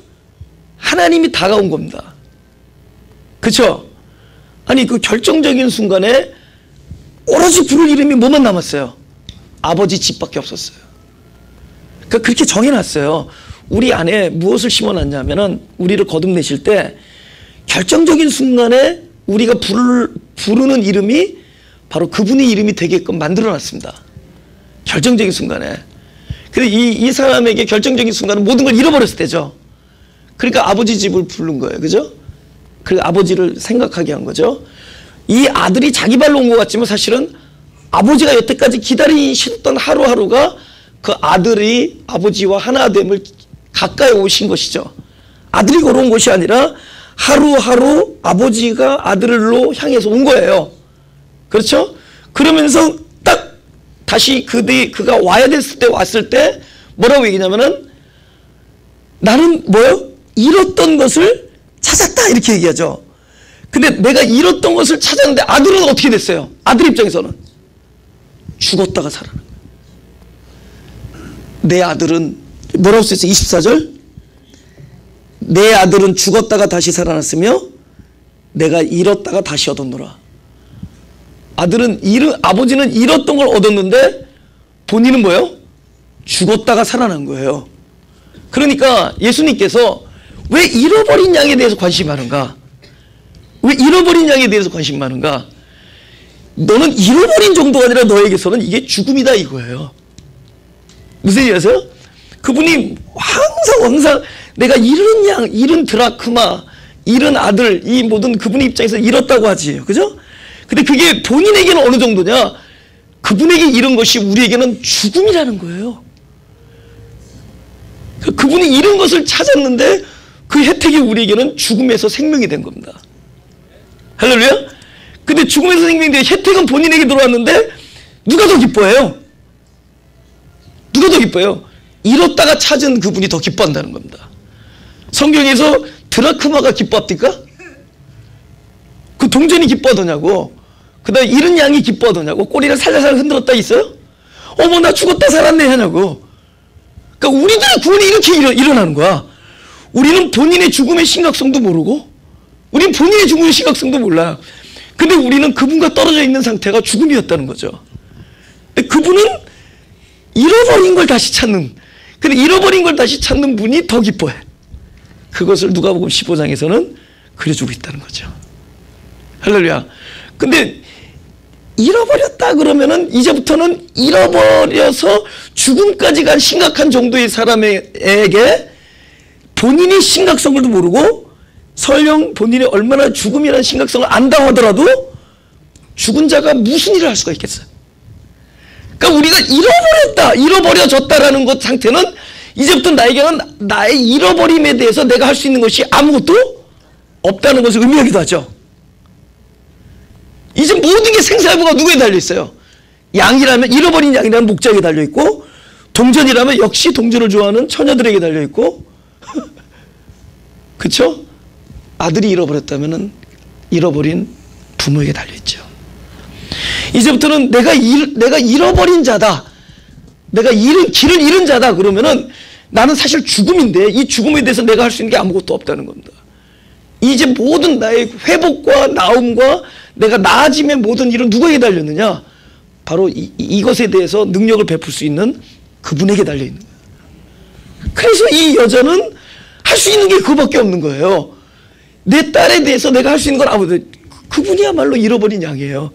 하나님이 다가온 겁니다. 그렇죠? 아니 그 결정적인 순간에 오로지 부를 이름이 뭐만 남았어요? 아버지 집밖에 없었어요. 그러니까 그렇게 정해놨어요. 우리 안에 무엇을 심어놨냐면은 우리를 거듭내실 때 결정적인 순간에 우리가 부르는 이름이 바로 그분의 이름이 되게끔 만들어놨습니다. 결정적인 순간에. 근데 이 사람에게 결정적인 순간은 모든 걸 잃어버렸을 때죠. 그러니까 아버지 집을 부른 거예요. 그죠? 그 아버지를 생각하게 한 거죠. 이 아들이 자기 발로 온 것 같지만 사실은 아버지가 여태까지 기다리셨던 하루하루가 그 아들이 아버지와 하나됨을 가까이 오신 것이죠. 아들이 걸어온 것이 아니라 하루하루 아버지가 아들로 향해서 온 거예요. 그렇죠? 그러면서 딱 다시 그가 와야 됐을 때 왔을 때 뭐라고 얘기냐면은 나는 뭐요? 잃었던 것을 찾았다 이렇게 얘기하죠. 근데 내가 잃었던 것을 찾았는데 아들은 어떻게 됐어요? 아들 입장에서는 죽었다가 살아난 거예요. 내 아들은 뭐라고 써있어요? 24절 내 아들은 죽었다가 다시 살아났으며 내가 잃었다가 다시 얻었노라. 아버지는 잃었던 걸 얻었는데 본인은 뭐예요? 죽었다가 살아난 거예요. 그러니까 예수님께서 왜 잃어버린 양에 대해서 관심이 많은가? 왜 잃어버린 양에 대해서 관심이 많은가? 너는 잃어버린 정도가 아니라 너에게서는 이게 죽음이다 이거예요. 무슨 얘기 아세요? 그분이 항상 내가 잃은 양, 잃은 드라크마, 잃은 아들, 이 모든 그분의 입장에서 잃었다고 하지. 그죠? 근데 그게 본인에게는 어느 정도냐? 그분에게 잃은 것이 우리에게는 죽음이라는 거예요. 그분이 잃은 것을 찾았는데 그 혜택이 우리에게는 죽음에서 생명이 된 겁니다. 할렐루야? 근데 죽음에서 생명이 된 혜택은 본인에게 들어왔는데 누가 더 기뻐해요? 누가 더 기뻐해요? 잃었다가 찾은 그분이 더 기뻐한다는 겁니다. 성경에서 드라크마가 기뻐합니까? 그 동전이 기뻐하더냐고. 그 다음에 잃은 양이 기뻐하더냐고. 꼬리를 살살살 흔들었다 있어요? 어머 나 죽었다 살았네 하냐고. 그러니까 우리들의 구원이 이렇게 일어나는 거야. 우리는 본인의 죽음의 심각성도 모르고 우리는 본인의 죽음의 심각성도 몰라요. 근데 우리는 그분과 떨어져 있는 상태가 죽음이었다는 거죠. 근데 그분은 잃어버린 걸 다시 찾는, 근데 잃어버린 걸 다시 찾는 분이 더 기뻐해. 그것을 누가복음 15장에서는 그려주고 있다는 거죠. 할렐루야. 근데 잃어버렸다 그러면은 이제부터는 잃어버려서 죽음까지 간 심각한 정도의 사람에게 본인이 심각성을도 모르고 설령 본인이 얼마나 죽음이라는 심각성을 안다고 하더라도 죽은 자가 무슨 일을 할 수가 있겠어요? 그러니까 우리가 잃어버려졌다라는 것 상태는 이제부터 나에게는 나의 잃어버림에 대해서 내가 할 수 있는 것이 아무것도 없다는 것을 의미하기도 하죠. 이제 모든 게 생사여부가 누구에 달려있어요? 양이라면, 잃어버린 양이라면 목자에게 달려있고, 동전이라면 역시 동전을 좋아하는 처녀들에게 달려있고, 그쵸? 아들이 잃어버렸다면 잃어버린 부모에게 달려있죠. 이제부터는 내가 잃어버린 자다, 내가 길을 잃은 자다 그러면은 나는 사실 죽음인데 이 죽음에 대해서 내가 할 수 있는 게 아무것도 없다는 겁니다. 이제 모든 나의 회복과 나음과 내가 나아짐의 모든 일은 누구에게 달렸느냐? 바로 이것에 대해서 능력을 베풀 수 있는 그분에게 달려있는 거예요. 그래서 이 여자는 할 수 있는 게 그거밖에 없는 거예요. 내 딸에 대해서 내가 할 수 있는 건 아무것도, 그분이야말로 잃어버린 양이에요.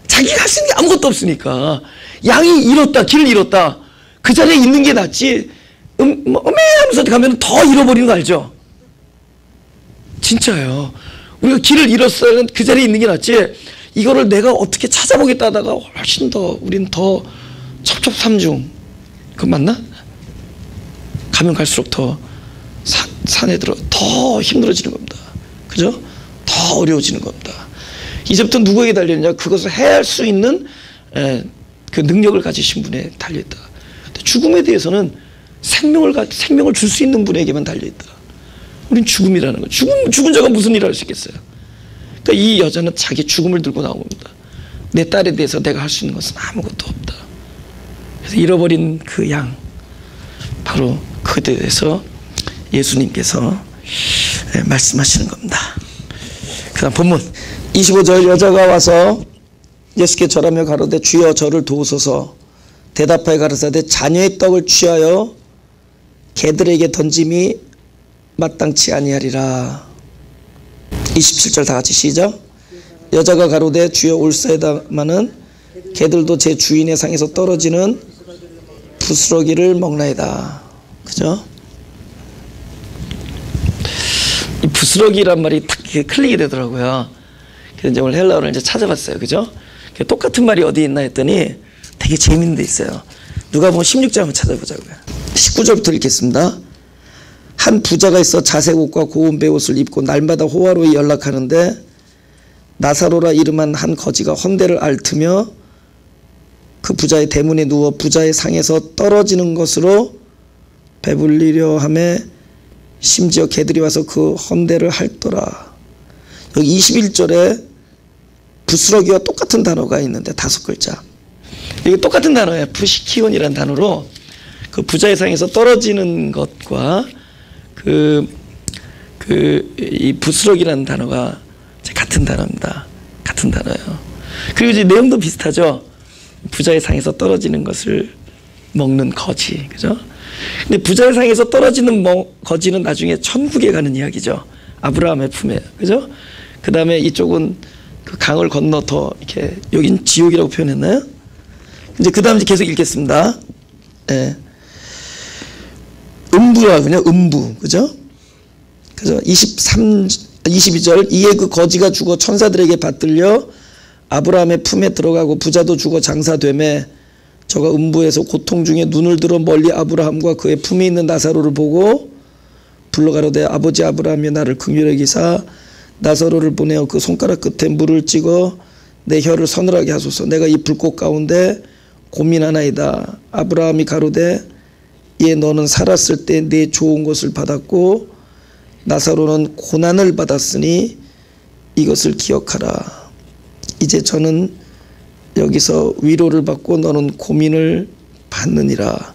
자기가 할 수 있는 게 아무것도 없으니까. 양이 잃었다, 길을 잃었다, 그 자리에 있는 게 낫지, 하면서 가면 더 잃어버리는 거 알죠? 진짜요. 우리가 길을 잃었으면 그 자리에 있는 게 낫지, 이거를 내가 어떻게 찾아보겠다 하다가 훨씬 더 우린 더 첩첩삼중, 그거 맞나? 가면 갈수록 더 산에 들어 더 힘들어지는 겁니다. 그죠? 더 어려워지는 겁니다. 이제부터 누구에게 달려있냐? 그것을 해야 할 수 있는 그 능력을 가지신 분에 달려있다. 죽음에 대해서는 생명을 줄 수 있는 분에게만 달려있다. 우린 죽음이라는 거. 죽은 자가 무슨 일을 할 수 있겠어요? 그러니까 이 여자는 자기 죽음을 들고 나온 겁니다. 내 딸에 대해서 내가 할 수 있는 것은 아무것도 없다. 그래서 잃어버린 그 양, 바로 그에 대해서 예수님께서 말씀하시는 겁니다. 그 다음 본문 25절, 여자가 와서 예수께 절하며 가로되 주여 저를 도우소서. 대답하여 가라사대 자녀의 떡을 취하여 개들에게 던짐이 마땅치 아니하리라. 27절 다 같이 시작. 여자가 가로되 주여 올사이다마는 개들도 제 주인의 상에서 떨어지는 부스러기를 먹나이다. 그죠? 이 부스러기란 말이 딱 클릭이 되더라고요. 그래서 이제 오늘 헬라어를 이제 찾아봤어요. 그죠? 똑같은 말이 어디 있나 했더니 되게 재밌는 데 있어요. 누가복음 16장 한번 찾아보자고요. 19절부터 읽겠습니다. 한 부자가 있어 자색 옷과 고운 베옷을 입고 날마다 호화로이 연락하는데 나사로라 이름한 한 거지가 헌대를 앓으며 그 부자의 대문에 누워 부자의 상에서 떨어지는 것으로 배불리려 하며 심지어 개들이 와서 그 헌대를 핥더라. 여기 21절에 부스러기와 똑같은 단어가 있는데 5글자. 이게 똑같은 단어예요. 푸시키온이라는 단어로 그 부자의 상에서 떨어지는 것과 이 부스러기라는 단어가 같은 단어입니다. 같은 단어예요. 그리고 이제 내용도 비슷하죠. 부자의 상에서 떨어지는 것을 먹는 거지, 그죠? 근데 부자의 상에서 떨어지는 거지는 나중에 천국에 가는 이야기죠. 아브라함의 품에, 그죠? 그 다음에 이쪽은 그 강을 건너 더 이렇게, 여긴 지옥이라고 표현했나요? 이제 그 다음 이제 계속 읽겠습니다. 예. 음부라군요. 음부, 그죠? 그죠? 22절 이에 그 거지가 죽어 천사들에게 받들려 아브라함의 품에 들어가고 부자도 죽어 장사되매 저가 음부에서 고통 중에 눈을 들어 멀리 아브라함과 그의 품에 있는 나사로를 보고 불러가로되 아버지 아브라함이 나를 긍휼히 여기사 나사로를 보내어 그 손가락 끝에 물을 찍어 내 혀를 서늘하게 하소서. 내가 이 불꽃 가운데 고민하나이다. 아브라함이 가로되 예 너는 살았을 때 내 좋은 것을 받았고 나사로는 고난을 받았으니 이것을 기억하라. 이제 저는 여기서 위로를 받고 너는 고민을 받느니라.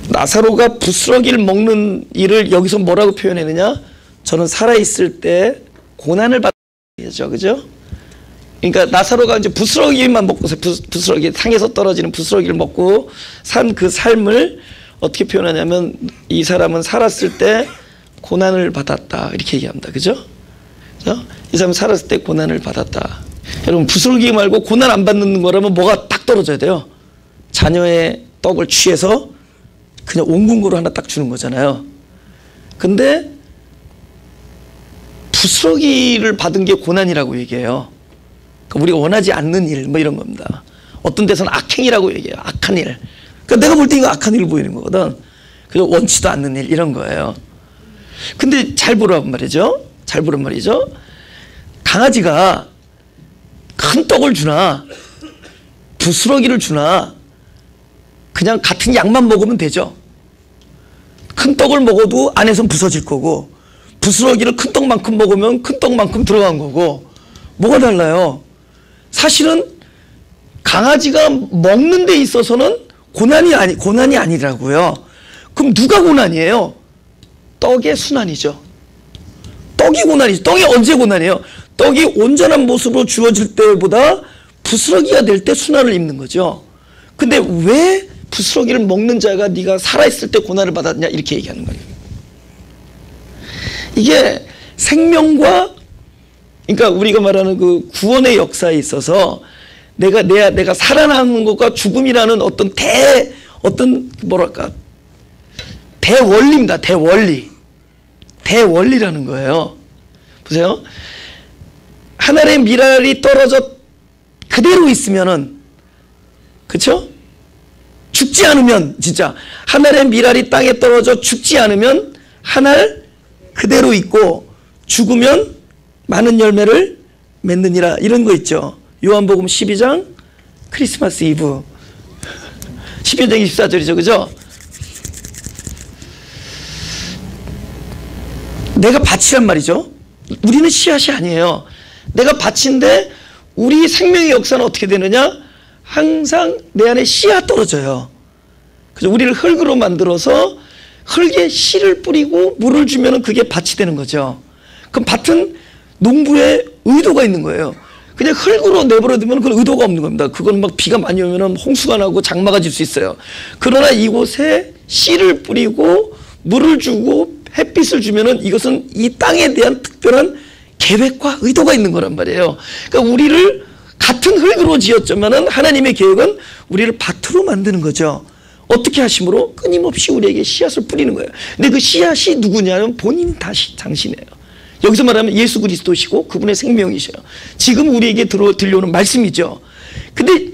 나사로가 부스러기를 먹는 일을 여기서 뭐라고 표현했느냐? 저는 살아있을 때 고난을 받죠, 그죠? 그러니까 나사로가 이제 부스러기만 먹고서 부스러기 상에서 떨어지는 부스러기를 먹고 산 그 삶을 어떻게 표현하냐면 이 사람은 살았을 때 고난을 받았다 이렇게 얘기합니다, 그죠? 이 사람은 살았을 때 고난을 받았다. 여러분 부스러기 말고 고난 안 받는 거라면 뭐가 딱 떨어져야 돼요? 자녀의 떡을 취해서 그냥 온궁으로 하나 딱 주는 거잖아요. 근데 부스러기를 받은 게 고난이라고 얘기해요. 그러니까 우리가 원하지 않는 일 뭐 이런 겁니다. 어떤 데서는 악행이라고 얘기해요. 악한 일. 그러니까 내가 볼 때 이거 악한 일을 보이는 거거든. 그래서 원치도 않는 일 이런 거예요. 근데 잘 보란 말이죠. 잘 보란 말이죠. 강아지가 큰 떡을 주나 부스러기를 주나 그냥 같은 양만 먹으면 되죠. 큰 떡을 먹어도 안에선 부서질 거고 부스러기를 큰 떡만큼 먹으면 큰 떡만큼 들어간 거고 뭐가 달라요? 사실은 강아지가 먹는 데 있어서는 고난이 아니라고요. 그럼 누가 고난이에요? 떡의 순환이죠. 떡이 고난이죠. 떡이 언제 고난이에요? 떡이 온전한 모습으로 주어질 때보다 부스러기가 될 때 순환을 입는 거죠. 근데 왜 부스러기를 먹는 자가 네가 살아있을 때 고난을 받았냐 이렇게 얘기하는 거예요. 이게 생명과 그러니까 우리가 말하는 그 구원의 역사에 있어서 내가 살아나는 것과 죽음이라는 어떤 뭐랄까 대원리입니다. 대원리라는 거예요. 보세요. 하늘의 미랄이 떨어져 그대로 있으면은 그렇죠? 죽지 않으면 진짜 하늘의 미랄이 땅에 떨어져 죽지 않으면 하늘 그대로 있고 죽으면 많은 열매를 맺느니라 이런 거 있죠. 요한복음 12장 크리스마스 이브 12장 24절이죠. 그죠? 내가 밭이란 말이죠. 우리는 씨앗이 아니에요. 내가 밭인데 우리 생명의 역사는 어떻게 되느냐? 항상 내 안에 씨앗 떨어져요. 그래서 우리를 흙으로 만들어서 흙에 씨를 뿌리고 물을 주면 그게 밭이 되는 거죠. 그럼 밭은 농부의 의도가 있는 거예요. 그냥 흙으로 내버려두면 그건 의도가 없는 겁니다. 그건 막 비가 많이 오면 홍수가 나고 장마가 질 수 있어요. 그러나 이곳에 씨를 뿌리고 물을 주고 햇빛을 주면은 이것은 이 땅에 대한 특별한 계획과 의도가 있는 거란 말이에요. 그러니까 우리를 같은 흙으로 지었지만은 하나님의 계획은 우리를 밭으로 만드는 거죠. 어떻게 하심으로? 끊임없이 우리에게 씨앗을 뿌리는 거예요. 근데 그 씨앗이 누구냐면 본인이 다시 당신이에요. 여기서 말하면 예수 그리스도시고 그분의 생명이셔요. 지금 우리에게 들려오는 말씀이죠. 근데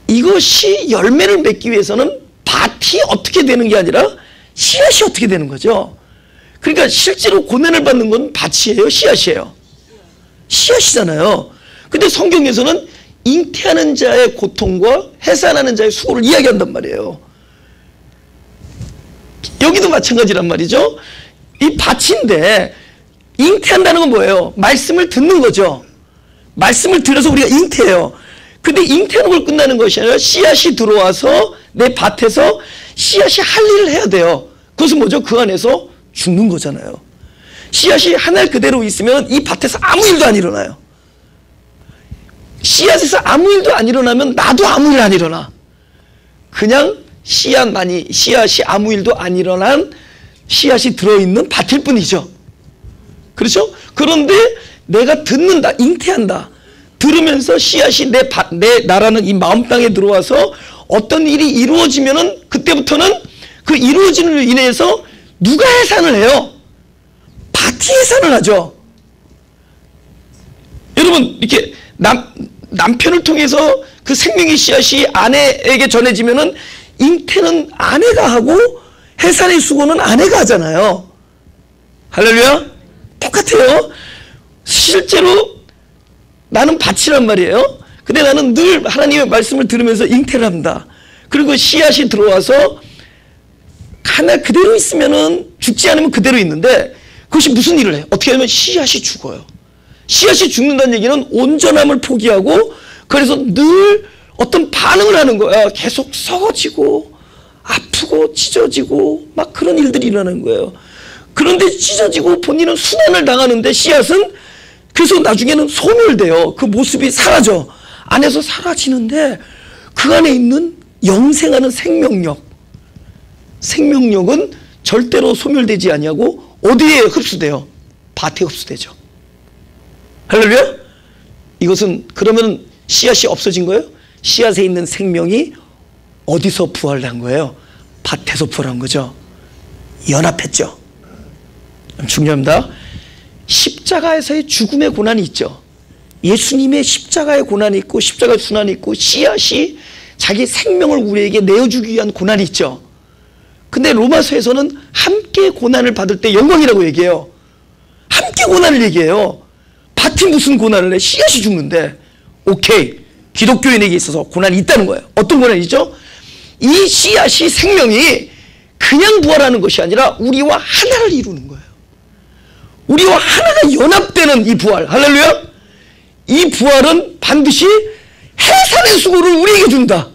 이것이 열매를 맺기 위해서는 밭이 어떻게 되는 게 아니라 씨앗이 어떻게 되는 거죠. 그러니까 실제로 고난을 받는 건 밭이에요, 씨앗이에요? 씨앗이잖아요. 근데 성경에서는 잉태하는 자의 고통과 해산하는 자의 수고를 이야기한단 말이에요. 여기도 마찬가지란 말이죠. 이 밭인데 잉태한다는 건 뭐예요? 말씀을 듣는 거죠. 말씀을 들어서 우리가 잉태해요. 근데 잉태하는 걸 끝나는 것이 아니라 씨앗이 들어와서 내 밭에서 씨앗이 할 일을 해야 돼요. 그것은 뭐죠? 그 안에서 죽는 거잖아요. 씨앗이 하늘 그대로 있으면 이 밭에서 아무 일도 안 일어나요. 씨앗에서 아무 일도 안 일어나면 나도 아무 일 안 일어나. 그냥 씨앗이 아무 일도 안 일어난 씨앗이 들어있는 밭일 뿐이죠. 그렇죠? 그런데 내가 듣는다, 잉태한다. 들으면서 씨앗이 내 나라는 이 마음 땅에 들어와서 어떤 일이 이루어지면은 그때부터는 그 이루어지는 일로 인해서 누가 해산을 해요? 밭이 해산을 하죠. 여러분 이렇게 남편을 통해서 그 생명의 씨앗이 아내에게 전해지면은 잉태는 아내가 하고 해산의 수고는 아내가 하잖아요. 할렐루야? 똑같아요. 실제로 나는 밭이란 말이에요. 근데 나는 늘 하나님의 말씀을 들으면서 잉태를 합니다. 그리고 씨앗이 들어와서 하나 그대로 있으면은 죽지 않으면 그대로 있는데 그것이 무슨 일을 해요? 어떻게 하면 씨앗이 죽어요. 씨앗이 죽는다는 얘기는 온전함을 포기하고 그래서 늘 어떤 반응을 하는 거야. 계속 썩어지고 아프고 찢어지고 막 그런 일들이 일어나는 거예요. 그런데 찢어지고 본인은 순환을 당하는데 씨앗은 그래서 나중에는 소멸돼요. 그 모습이 사라져. 안에서 사라지는데 그 안에 있는 영생하는 생명력은 절대로 소멸되지 아니하고 어디에 흡수돼요? 밭에 흡수되죠. 할렐루야? 이것은 그러면 씨앗이 없어진 거예요? 씨앗에 있는 생명이 어디서 부활한 거예요? 밭에서 부활한 거죠. 연합했죠. 중요합니다. 십자가에서의 죽음의 고난이 있죠. 예수님의 십자가의 고난이 있고 십자가의 순환이 있고 씨앗이 자기 생명을 우리에게 내어주기 위한 고난이 있죠. 근데 로마서에서는 함께 고난을 받을 때 영광이라고 얘기해요. 함께 고난을 얘기해요. 밭이 무슨 고난을 해? 씨앗이 죽는데. 오케이, 기독교인에게 있어서 고난이 있다는 거예요. 어떤 고난이죠? 이 씨앗이 생명이 그냥 부활하는 것이 아니라 우리와 하나를 이루는 거예요. 우리와 하나가 연합되는 이 부활, 할렐루야. 이 부활은 반드시 해산의 수고를 우리에게 준다.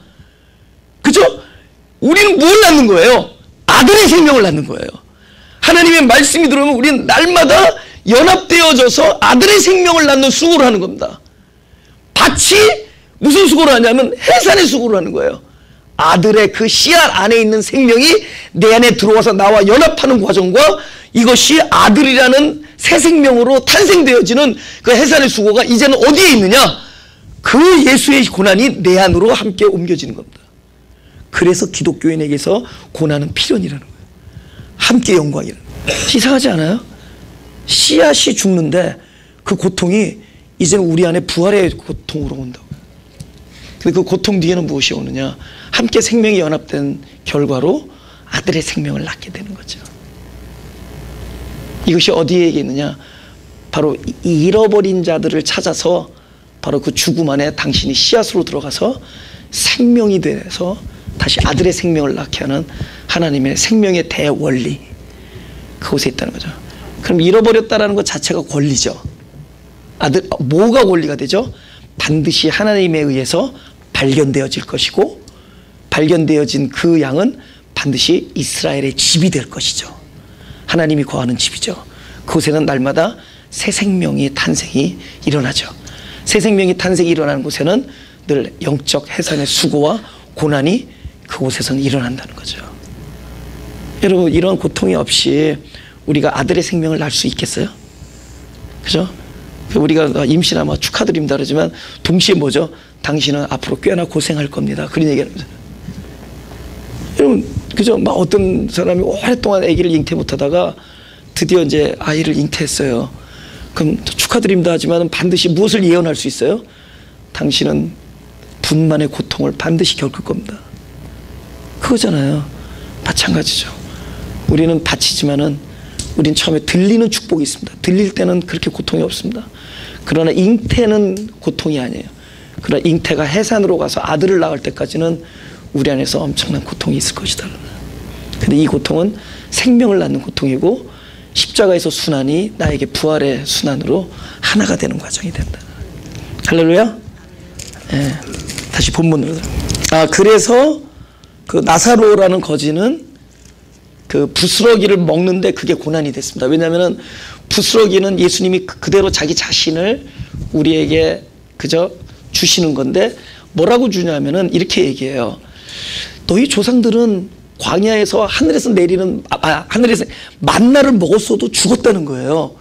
그죠? 우리는 뭘 낳는 거예요? 아들의 생명을 낳는 거예요. 하나님의 말씀이 들어오면 우리는 날마다 연합되어져서 아들의 생명을 낳는 수고를 하는 겁니다. 밭이 무슨 수고를 하냐면 해산의 수고를 하는 거예요. 아들의 그 씨앗 안에 있는 생명이 내 안에 들어와서 나와 연합하는 과정과 이것이 아들이라는 새 생명으로 탄생되어지는 그 해산의 수고가 이제는 어디에 있느냐? 그 예수의 고난이 내 안으로 함께 옮겨지는 겁니다. 그래서 기독교인에게서 고난은 필연이라는 거예요. 함께 영광이라는 거예요. 이상하지 않아요? 씨앗이 죽는데 그 고통이 이제는 우리 안에 부활의 고통으로 온다고요. 근데 그 고통 뒤에는 무엇이 오느냐? 함께 생명이 연합된 결과로 아들의 생명을 낳게 되는 거죠. 이것이 어디에 있느냐? 바로 잃어버린 자들을 찾아서 바로 그 죽음 안에 당신이 씨앗으로 들어가서 생명이 돼서 다시 아들의 생명을 낳게 하는 하나님의 생명의 대원리, 그곳에 있다는 거죠. 그럼 잃어버렸다라는 것 자체가 권리죠. 뭐가 권리가 되죠? 반드시 하나님에 의해서 발견되어질 것이고, 발견되어진 그 양은 반드시 이스라엘의 집이 될 것이죠. 하나님이 거하는 집이죠. 그곳에는 날마다 새 생명의 탄생이 일어나죠. 새 생명의 탄생이 일어나는 곳에는 늘 영적 해산의 수고와 고난이 그곳에서는 일어난다는 거죠. 여러분, 이런 고통이 없이 우리가 아들의 생명을 낳을 수 있겠어요? 그죠? 우리가 임신하면 축하드립니다 그러지만 동시에 뭐죠? 당신은 앞으로 꽤나 고생할 겁니다. 그런 얘기하는 거죠. 여러분, 그죠? 막 어떤 사람이 오랫동안 아기를 잉태 못하다가 드디어 이제 아이를 잉태했어요. 그럼 축하드립니다 하지만 반드시 무엇을 예언할 수 있어요? 당신은 분만의 고통을 반드시 겪을 겁니다. 그거잖아요. 마찬가지죠. 우리는 다치지만은 우린 처음에 들리는 축복이 있습니다. 들릴 때는 그렇게 고통이 없습니다. 그러나 잉태는 고통이 아니에요. 그러나 잉태가 해산으로 가서 아들을 낳을 때까지는 우리 안에서 엄청난 고통이 있을 것이다. 근데 이 고통은 생명을 낳는 고통이고 십자가에서 순환이 나에게 부활의 순환으로 하나가 되는 과정이 된다. 할렐루야. 예. 다시 본문으로. 그래서 그 나사로라는 거지는 그 부스러기를 먹는데 그게 고난이 됐습니다. 왜냐하면 부스러기는 예수님이 그대로 자기 자신을 우리에게 그저 주시는 건데 뭐라고 주냐면은 이렇게 얘기해요. 너희 조상들은 광야에서 하늘에서 내리는 하늘에서 만나를 먹었어도 죽었다는 거예요.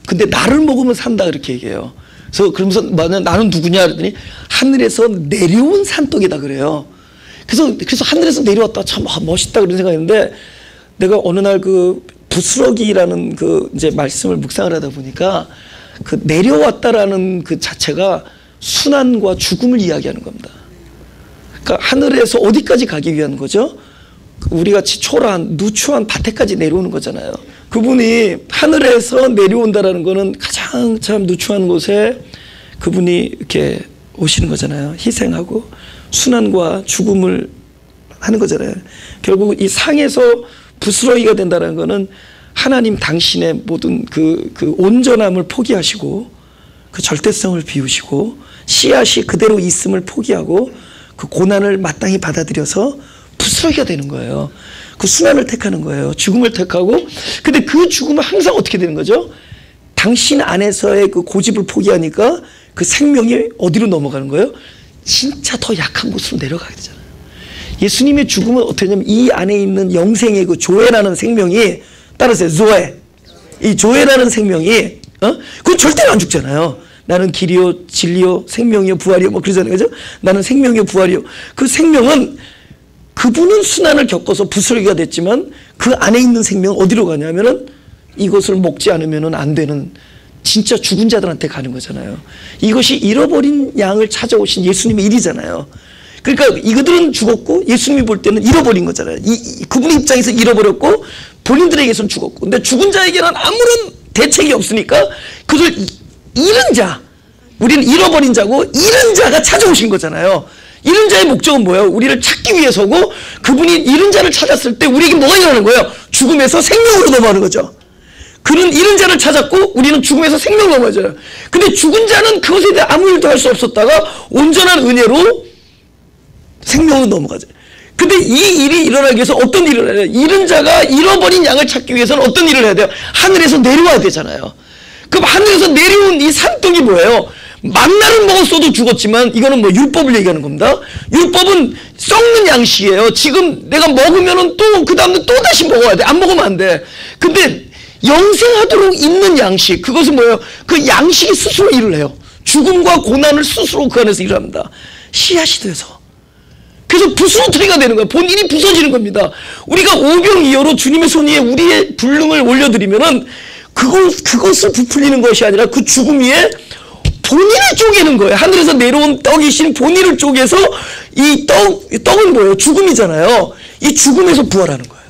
근데 나를 먹으면 산다 그렇게 얘기해요. 그래서 그러면서 나는 누구냐 그랬더니 하늘에서 내려온 산떡이다 그래요. 그래서 하늘에서 내려왔다 참 멋있다 그런 생각했는데 내가 어느 날 그 부스러기라는 그 이제 말씀을 묵상을 하다 보니까 그 내려왔다라는 그 자체가 순환과 죽음을 이야기하는 겁니다. 그러니까 하늘에서 어디까지 가기 위한 거죠? 우리 같이 초라한 누추한 밭에까지 내려오는 거잖아요. 그분이 하늘에서 내려온다라는 거는 가장 참 누추한 곳에 그분이 이렇게 오시는 거잖아요. 희생하고 순환과 죽음을 하는 거잖아요. 결국 이 상에서 부스러기가 된다는 거는 하나님 당신의 모든 그 온전함을 포기하시고 그 절대성을 비우시고 씨앗이 그대로 있음을 포기하고 그 고난을 마땅히 받아들여서 부스러기가 되는 거예요. 그 순환을 택하는 거예요. 죽음을 택하고. 근데 그 죽음은 항상 어떻게 되는 거죠? 당신 안에서의 그 고집을 포기하니까 그 생명이 어디로 넘어가는 거예요? 진짜 더 약한 곳으로 내려가게 되잖아요. 예수님의 죽음은 어떻게 되냐면 이 안에 있는 영생의 그 조회라는 생명이 따라서 조회, 이 조회라는 생명이 그건 절대로 안 죽잖아요. 나는 길이요 진리요 생명이요 부활이요 뭐 그러잖아요. 그죠? 나는 생명이요 부활이요. 그 생명은 그분은 순환을 겪어서 부스러기가 됐지만 그 안에 있는 생명은 어디로 가냐면은 이것을 먹지 않으면은 안 되는 진짜 죽은 자들한테 가는 거잖아요. 이것이 잃어버린 양을 찾아오신 예수님의 일이잖아요. 그러니까 이거들은 죽었고 예수님이 볼 때는 잃어버린 거잖아요. 그분의 입장에서 잃어버렸고 본인들에게서는 죽었고, 근데 죽은 자에게는 아무런 대책이 없으니까 그들 잃은 자, 우리는 잃어버린 자고 잃은 자가 찾아오신 거잖아요. 잃은 자의 목적은 뭐예요? 우리를 찾기 위해서고, 그분이 잃은 자를 찾았을 때 우리에게 뭐가 일어나는 거예요? 죽음에서 생명으로 넘어가는 거죠. 그는 잃은 자를 찾았고 우리는 죽음에서 생명으로 넘어져요. 근데 죽은 자는 그것에 대해 아무 일도 할 수 없었다가 온전한 은혜로 생명으로 넘어가죠. 근데 이 일이 일어나기 위해서 어떤 일을 해야 돼요? 잃은 자가 잃어버린 양을 찾기 위해서는 어떤 일을 해야 돼요? 하늘에서 내려와야 되잖아요. 그럼 하늘에서 내려온 이 산떡이 뭐예요? 만나를 먹었어도 죽었지만, 이거는 뭐 율법을 얘기하는 겁니다. 율법은 썩는 양식이에요. 지금 내가 먹으면은 또 그 다음에 또 다시 먹어야 돼. 안 먹으면 안 돼. 근데 영생하도록 있는 양식, 그것은 뭐예요? 그 양식이 스스로 일을 해요. 죽음과 고난을 스스로 그 안에서 일합니다. 씨앗이 돼서. 그래서 부스러뜨리가 되는 거예요. 본인이 부서지는 겁니다. 우리가 오병이어로 주님의 손 위에 우리의 불능을 올려드리면은 그것을 부풀리는 것이 아니라 그 죽음 위에 본인을 쪼개는 거예요. 하늘에서 내려온 떡이신 본인을 쪼개서, 이 떡은 뭐예요? 죽음이잖아요. 이 죽음에서 부활하는 거예요.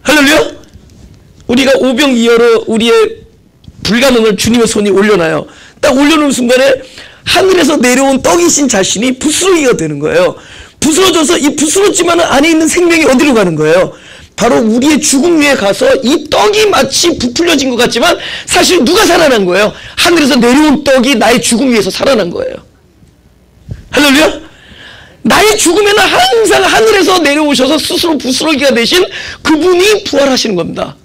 할렐루야? 우리가 오병이어로 우리의 불가능을 주님의 손이 올려놔요. 딱 올려놓은 순간에 하늘에서 내려온 떡이신 자신이 부스러기가 되는 거예요. 부스러져서 이 부스러지만 안에 있는 생명이 어디로 가는 거예요? 바로 우리의 죽음 위에 가서 이 떡이 마치 부풀려진 것 같지만 사실 누가 살아난 거예요? 하늘에서 내려온 떡이 나의 죽음 위에서 살아난 거예요. 할렐루야? 나의 죽음에는 항상 하늘에서 내려오셔서 스스로 부스러기가 되신 그분이 부활하시는 겁니다.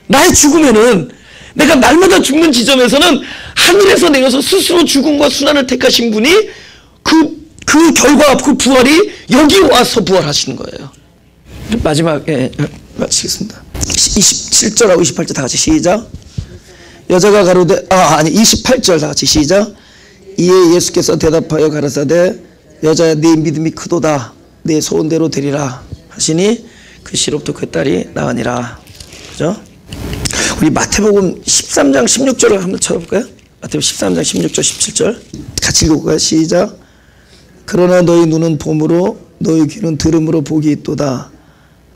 나의 죽음에는, 내가 날마다 죽는 지점에서는 하늘에서 내려서 스스로 죽음과 순환을 택하신 분이 그 결과, 그 부활이 여기 와서 부활하시는 거예요. 마지막에 마치겠습니다. 27절하고 28절 다 같이 시작. 여자가 가로되, 28절 다 같이 시작. 이에 예수께서 대답하여 가라사대, 여자야, 네 믿음이 크도다. 네 소원대로 되리라 하시니 그 시로부터 그 딸이 나으니라. 그죠? 우리 마태복음 13장 16절을 한번 쳐볼까요? 마태복음 13장 16절 17절 같이 읽어볼까요? 시작. 그러나 너희 눈은 봄으로 너희 귀는 들음으로 복이 있도다.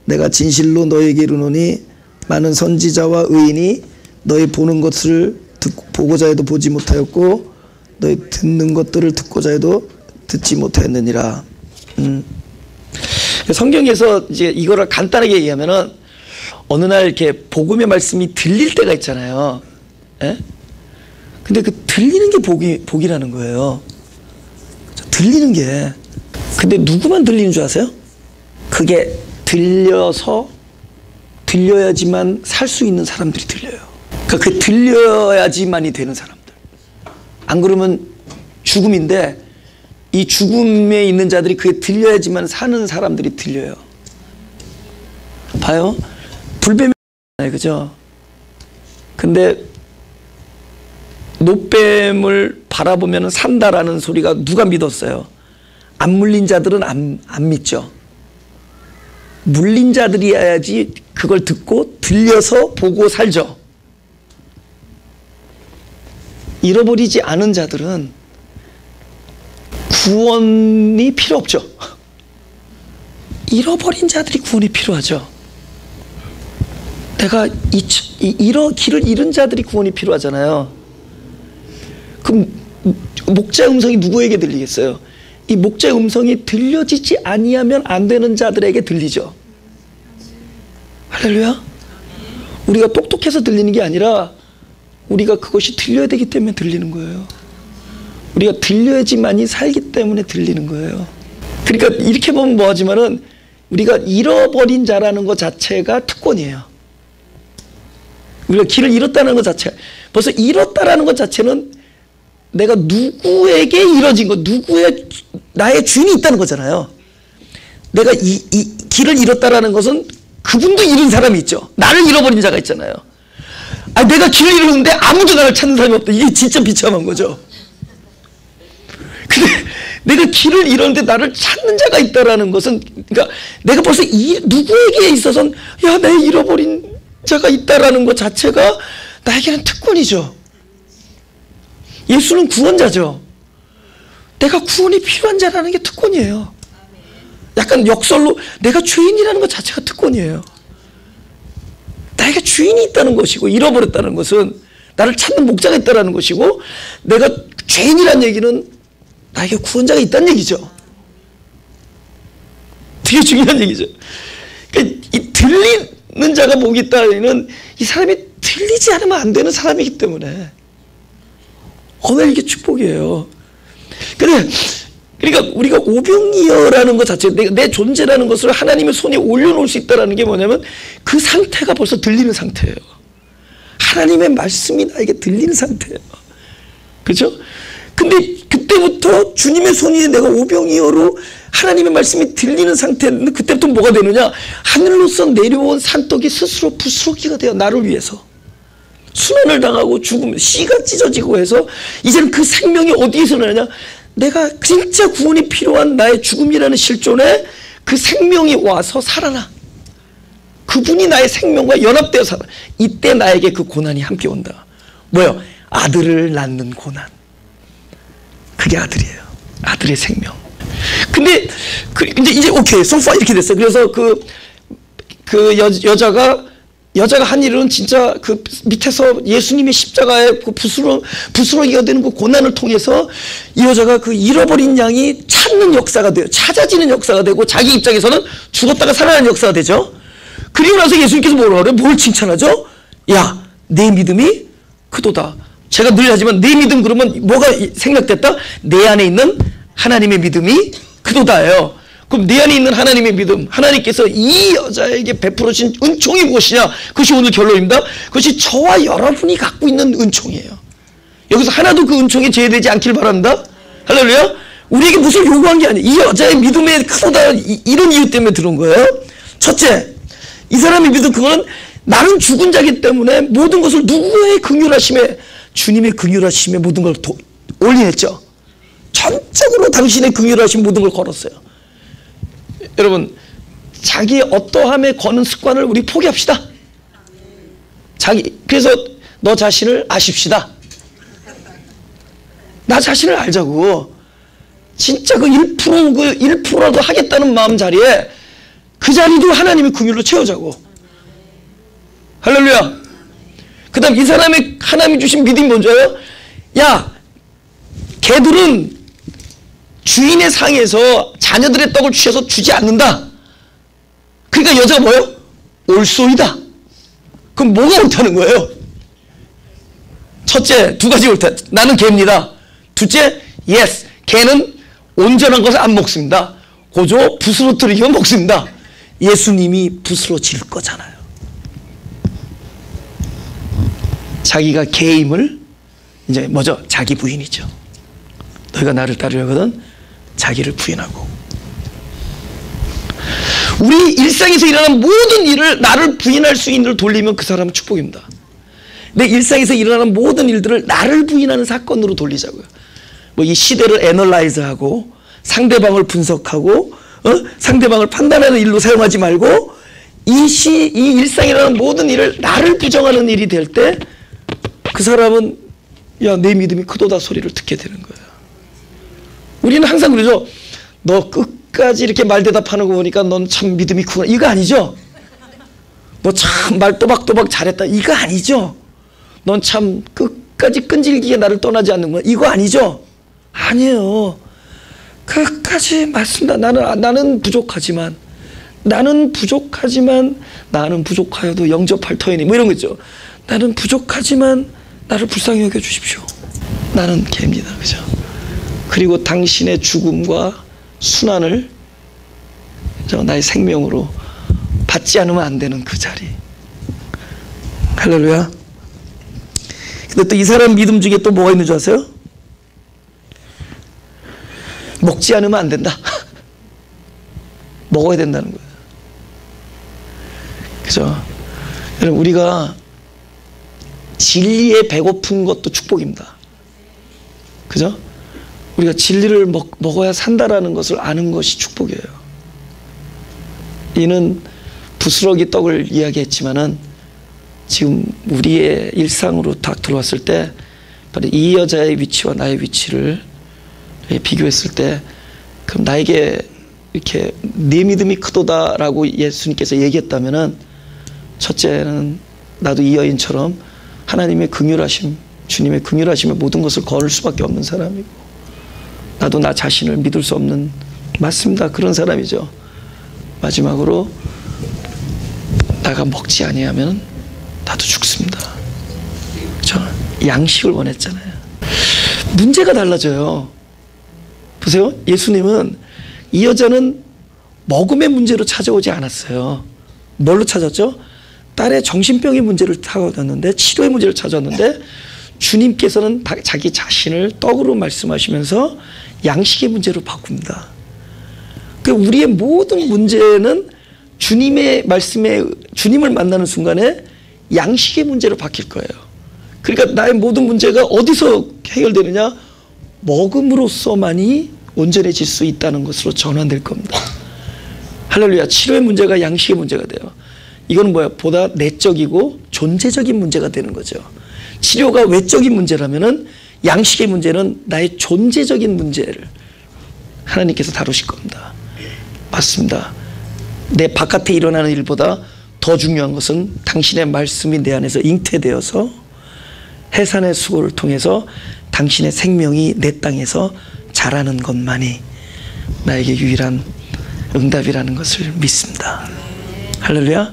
내가 진실로 너희에게 이르노니 많은 선지자와 의인이 너희 보는 것을 보고자 해도 보지 못하였고 너희 듣는 것들을 듣고자 해도 듣지 못하였느니라. 성경에서 이제 이거를 간단하게 얘기하면은, 어느 날 이렇게 복음의 말씀이 들릴 때가 있잖아요. 예? 근데 그 들리는 게 복이라는 거예요. 들리는 게. 근데 누구만 들리는 줄 아세요? 그게 들려야지만 살 수 있는 사람들이 들려요. 그러니까 그 들려야지만이 되는 사람들. 안 그러면 죽음인데, 이 죽음에 있는 자들이 그게 들려야지만 사는 사람들이 들려요. 봐요. 불뱀이잖아요, 그죠? 근데 노뱀을 바라보면 산다라는 소리가 누가 믿었어요? 안 물린 자들은 안 믿죠. 물린 자들이야지 그걸 듣고 들려서 보고 살죠. 잃어버리지 않은 자들은 구원이 필요 없죠. 잃어버린 자들이 구원이 필요하죠. 내가 길을 잃은 자들이 구원이 필요하잖아요. 그럼 목자의 음성이 누구에게 들리겠어요? 이 목자의 음성이 들려지지 아니하면 안 되는 자들에게 들리죠. 할렐루야. 우리가 똑똑해서 들리는 게 아니라 우리가 그것이 들려야 되기 때문에 들리는 거예요. 우리가 들려야지만이 살기 때문에 들리는 거예요. 그러니까 이렇게 보면 뭐하지만은 우리가 잃어버린 자라는 것 자체가 특권이에요. 우리가 길을 잃었다는 것 자체가, 벌써 잃었다라는 것 자체는 내가 누구에게 잃어진 것, 나의 주인이 있다는 거잖아요. 내가 이 길을 잃었다라는 것은 그분도 잃은 사람이 있죠. 나를 잃어버린 자가 있잖아요. 내가 길을 잃었는데 아무도 나를 찾는 사람이 없다. 이게 진짜 비참한 거죠. 근데 내가 길을 잃었는데 나를 찾는 자가 있다라는 것은, 그러니까 내가 벌써 누구에게 있어서는 내 잃어버린 자가 있다라는 것 자체가 나에게는 특권이죠. 예수는 구원자죠. 내가 구원이 필요한 자라는 게 특권이에요. 약간 역설로 내가 죄인이라는 것 자체가 특권이에요. 나에게 주인이 있다는 것이고 잃어버렸다는 것은 나를 찾는 목자가 있다는 것이고 내가 죄인이라는 얘기는 나에게 구원자가 있다는 얘기죠. 되게 중요한 얘기죠. 그러니까 이 들리는 자가 복이 있다는 이 사람이 들리지 않으면 안 되는 사람이기 때문에 오늘 이게 축복이에요. 그러니까 우리가 오병이어라는 것 자체, 내 존재라는 것을 하나님의 손에 올려놓을 수 있다는 게 뭐냐면 그 상태가 벌써 들리는 상태예요. 하나님의 말씀이 나에게 들리는 상태예요. 그렇죠? 근데 그때부터 주님의 손 위에 내가 오병이어로 하나님의 말씀이 들리는 상태는 그때부터 뭐가 되느냐? 하늘로서 내려온 산떡이 스스로 부스러기가 돼요. 나를 위해서. 순환을 당하고 죽으면 씨가 찢어지고 해서 이제는 그 생명이 어디에서 나느냐? 내가 진짜 구원이 필요한 나의 죽음이라는 실존에 그 생명이 와서 살아나. 그분이 나의 생명과 연합되어 살아. 이때 나에게 그 고난이 함께 온다. 뭐요? 아들을 낳는 고난. 그게 아들이에요. 아들의 생명. 근데 이제 오케이 소파 이렇게 됐어요. 그래서 여자가 한 일은 진짜 그 밑에서 예수님의 십자가에 그 부스러기가 되는 그 고난을 통해서 이 여자가 그 잃어버린 양이 찾는 역사가 돼요. 찾아지는 역사가 되고 자기 입장에서는 죽었다가 살아나는 역사가 되죠. 그리고 나서 예수님께서 뭐라 그래요? 뭘 칭찬하죠? 야, 내 믿음이 크도다. 제가 늘 하지만 내 믿음 그러면 뭐가 생략됐다? 내 안에 있는 하나님의 믿음이 크도다예요. 그럼 내 안에 있는 하나님의 믿음, 하나님께서 이 여자에게 베풀어주신 은총이 무엇이냐? 그것이 오늘 결론입니다. 그것이 저와 여러분이 갖고 있는 은총이에요. 여기서 하나도 그 은총에 제외되지 않길 바랍니다. 할렐루야. 우리에게 무슨 요구한 게 아니에요. 이 여자의 믿음에 크도다 이런 이유 때문에 들은 거예요. 첫째, 이 사람의 믿음 그거는 나는 죽은 자이기 때문에 모든 것을 누구의 긍휼하심에 주님의 긍휼하심에 모든 걸 올인했죠. 전적으로 당신의 긍휼하심 모든 걸 걸었어요. 여러분, 자기 어떠함에 거는 습관을 우리 포기합시다. 그래서 너 자신을 아십시다. 나 자신을 알자고. 진짜 그 1%라도 하겠다는 마음 자리에 그 자리도 하나님의 긍휼로 채우자고. 할렐루야. 그 다음 이 사람의 하나님이 주신 믿음이 뭔지요? 야, 개들은 주인의 상에서 자녀들의 떡을 취해서 주지 않는다. 그러니까 여자가 뭐예요? 올소이다. 그럼 뭐가 옳다는 거예요? 첫째, 두 가지 옳다. 나는 개입니다. 둘째, yes, 개는 온전한 것을 안 먹습니다. 고조 부스러뜨리기만 먹습니다. 예수님이 부스러질 거잖아요. 자기가 개임을 이제 뭐죠? 자기 부인이죠. 너희가 나를 따르려거든 자기를 부인하고. 우리 일상에서 일어나는 모든 일을 나를 부인할 수 있는 일을 돌리면 그 사람은 축복입니다. 내 일상에서 일어나는 모든 일들을 나를 부인하는 사건으로 돌리자고요. 뭐 이 시대를 애널라이즈하고 상대방을 분석하고 상대방을 판단하는 일로 사용하지 말고 이 일상에 일어나는 모든 일을 나를 부정하는 일이 될 때 그 사람은 야, 내 믿음이 크도다 소리를 듣게 되는 거예요. 우리는 항상 그러죠. 너 끝까지 이렇게 말대답하는 거 보니까 넌 참 믿음이 크구나. 이거 아니죠? 너 참 말 또박또박 잘했다. 이거 아니죠? 넌 참 끝까지 끈질기게 나를 떠나지 않는구나. 이거 아니죠? 아니에요. 끝까지 맞습니다. 나는 부족하지만 나는 부족하여도 영접할 터이니 뭐 이런 거 있죠. 나는 부족하지만 나를 불쌍히 여겨 주십시오. 나는 개입니다. 그죠? 그리고 당신의 죽음과 순환을 나의 생명으로 받지 않으면 안 되는 그 자리. 할렐루야. 근데 또 이 사람 믿음 중에 또 뭐가 있는 줄 아세요? 먹지 않으면 안 된다. 먹어야 된다는 거예요. 그죠? 여러분, 우리가 진리에 배고픈 것도 축복입니다. 그죠? 우리가 진리를 먹어야 산다라는 것을 아는 것이 축복이에요. 이는 부스러기 떡을 이야기했지만은 지금 우리의 일상으로 딱 들어왔을 때 바로 이 여자의 위치와 나의 위치를 비교했을 때 그럼 나에게 이렇게 네 믿음이 크도다라고 예수님께서 얘기했다면은 첫째는 나도 이 여인처럼 하나님의 긍휼하심, 주님의 긍휼하심에 모든 것을 거울 수밖에 없는 사람이고 나도 나 자신을 믿을 수 없는 맞습니다. 그런 사람이죠. 마지막으로 나가 먹지 아니하면 나도 죽습니다. 그렇죠? 양식을 원했잖아요. 문제가 달라져요. 보세요. 예수님은 이 여자는 먹음의 문제로 찾아오지 않았어요. 뭘로 찾았죠? 딸의 정신병의 문제를 찾아왔는데 치료의 문제를 찾아왔는데 주님께서는 자기 자신을 떡으로 말씀하시면서 양식의 문제로 바꿉니다. 그러니까 우리의 모든 문제는 주님의 말씀에 주님을 만나는 순간에 양식의 문제로 바뀔 거예요. 그러니까 나의 모든 문제가 어디서 해결되느냐? 먹음으로써만이 온전해질 수 있다는 것으로 전환될 겁니다. 할렐루야. 치료의 문제가 양식의 문제가 돼요. 이건 뭐야? 보다 내적이고 존재적인 문제가 되는 거죠. 치료가 외적인 문제라면은 양식의 문제는 나의 존재적인 문제를 하나님께서 다루실 겁니다. 맞습니다. 내 바깥에 일어나는 일보다 더 중요한 것은 당신의 말씀이 내 안에서 잉태되어서 해산의 수고를 통해서 당신의 생명이 내 땅에서 자라는 것만이 나에게 유일한 응답이라는 것을 믿습니다. 할렐루야.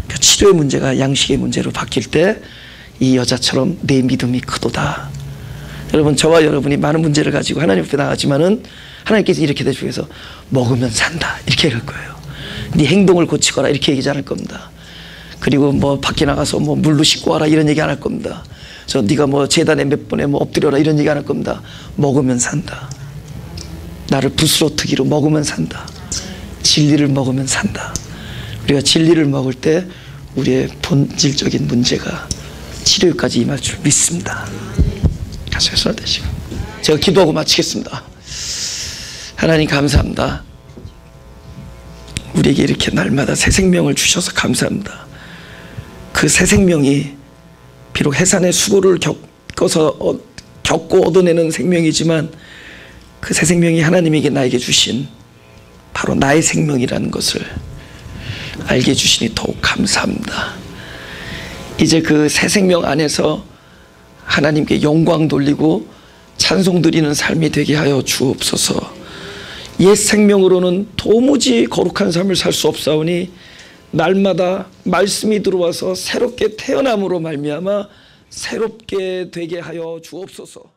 그 치료의 문제가 양식의 문제로 바뀔 때 이 여자처럼 내 믿음이 크도다. 여러분, 저와 여러분이 많은 문제를 가지고 하나님 앞에 나가지만은 하나님께서 이렇게 대주셔서 먹으면 산다 이렇게 할 거예요. 네 행동을 고치거라 이렇게 얘기하지 않을 겁니다. 그리고 뭐 밖에 나가서 뭐 물로 씻고 와라 이런 얘기 안 할 겁니다. 저 네가 뭐 제단에 몇 번에 뭐 엎드려라 이런 얘기 안 할 겁니다. 먹으면 산다. 나를 부스러뜨기로 먹으면 산다. 진리를 먹으면 산다. 우리가 진리를 먹을 때 우리의 본질적인 문제가 치료까지 임할 줄 믿습니다. 가슴에 손을 대시고 제가 기도하고 마치겠습니다. 하나님 감사합니다. 우리에게 이렇게 날마다 새 생명을 주셔서 감사합니다. 그 새 생명이 비록 해산의 수고를 겪고 얻어내는 생명이지만 그 새 생명이 하나님에게 나에게 주신 바로 나의 생명이라는 것을 알게 해주시니 더욱 감사합니다. 이제 그 새 생명 안에서 하나님께 영광 돌리고 찬송 드리는 삶이 되게 하여 주옵소서. 옛 생명으로는 도무지 거룩한 삶을 살 수 없사오니 날마다 말씀이 들어와서 새롭게 태어남으로 말미암아 새롭게 되게 하여 주옵소서.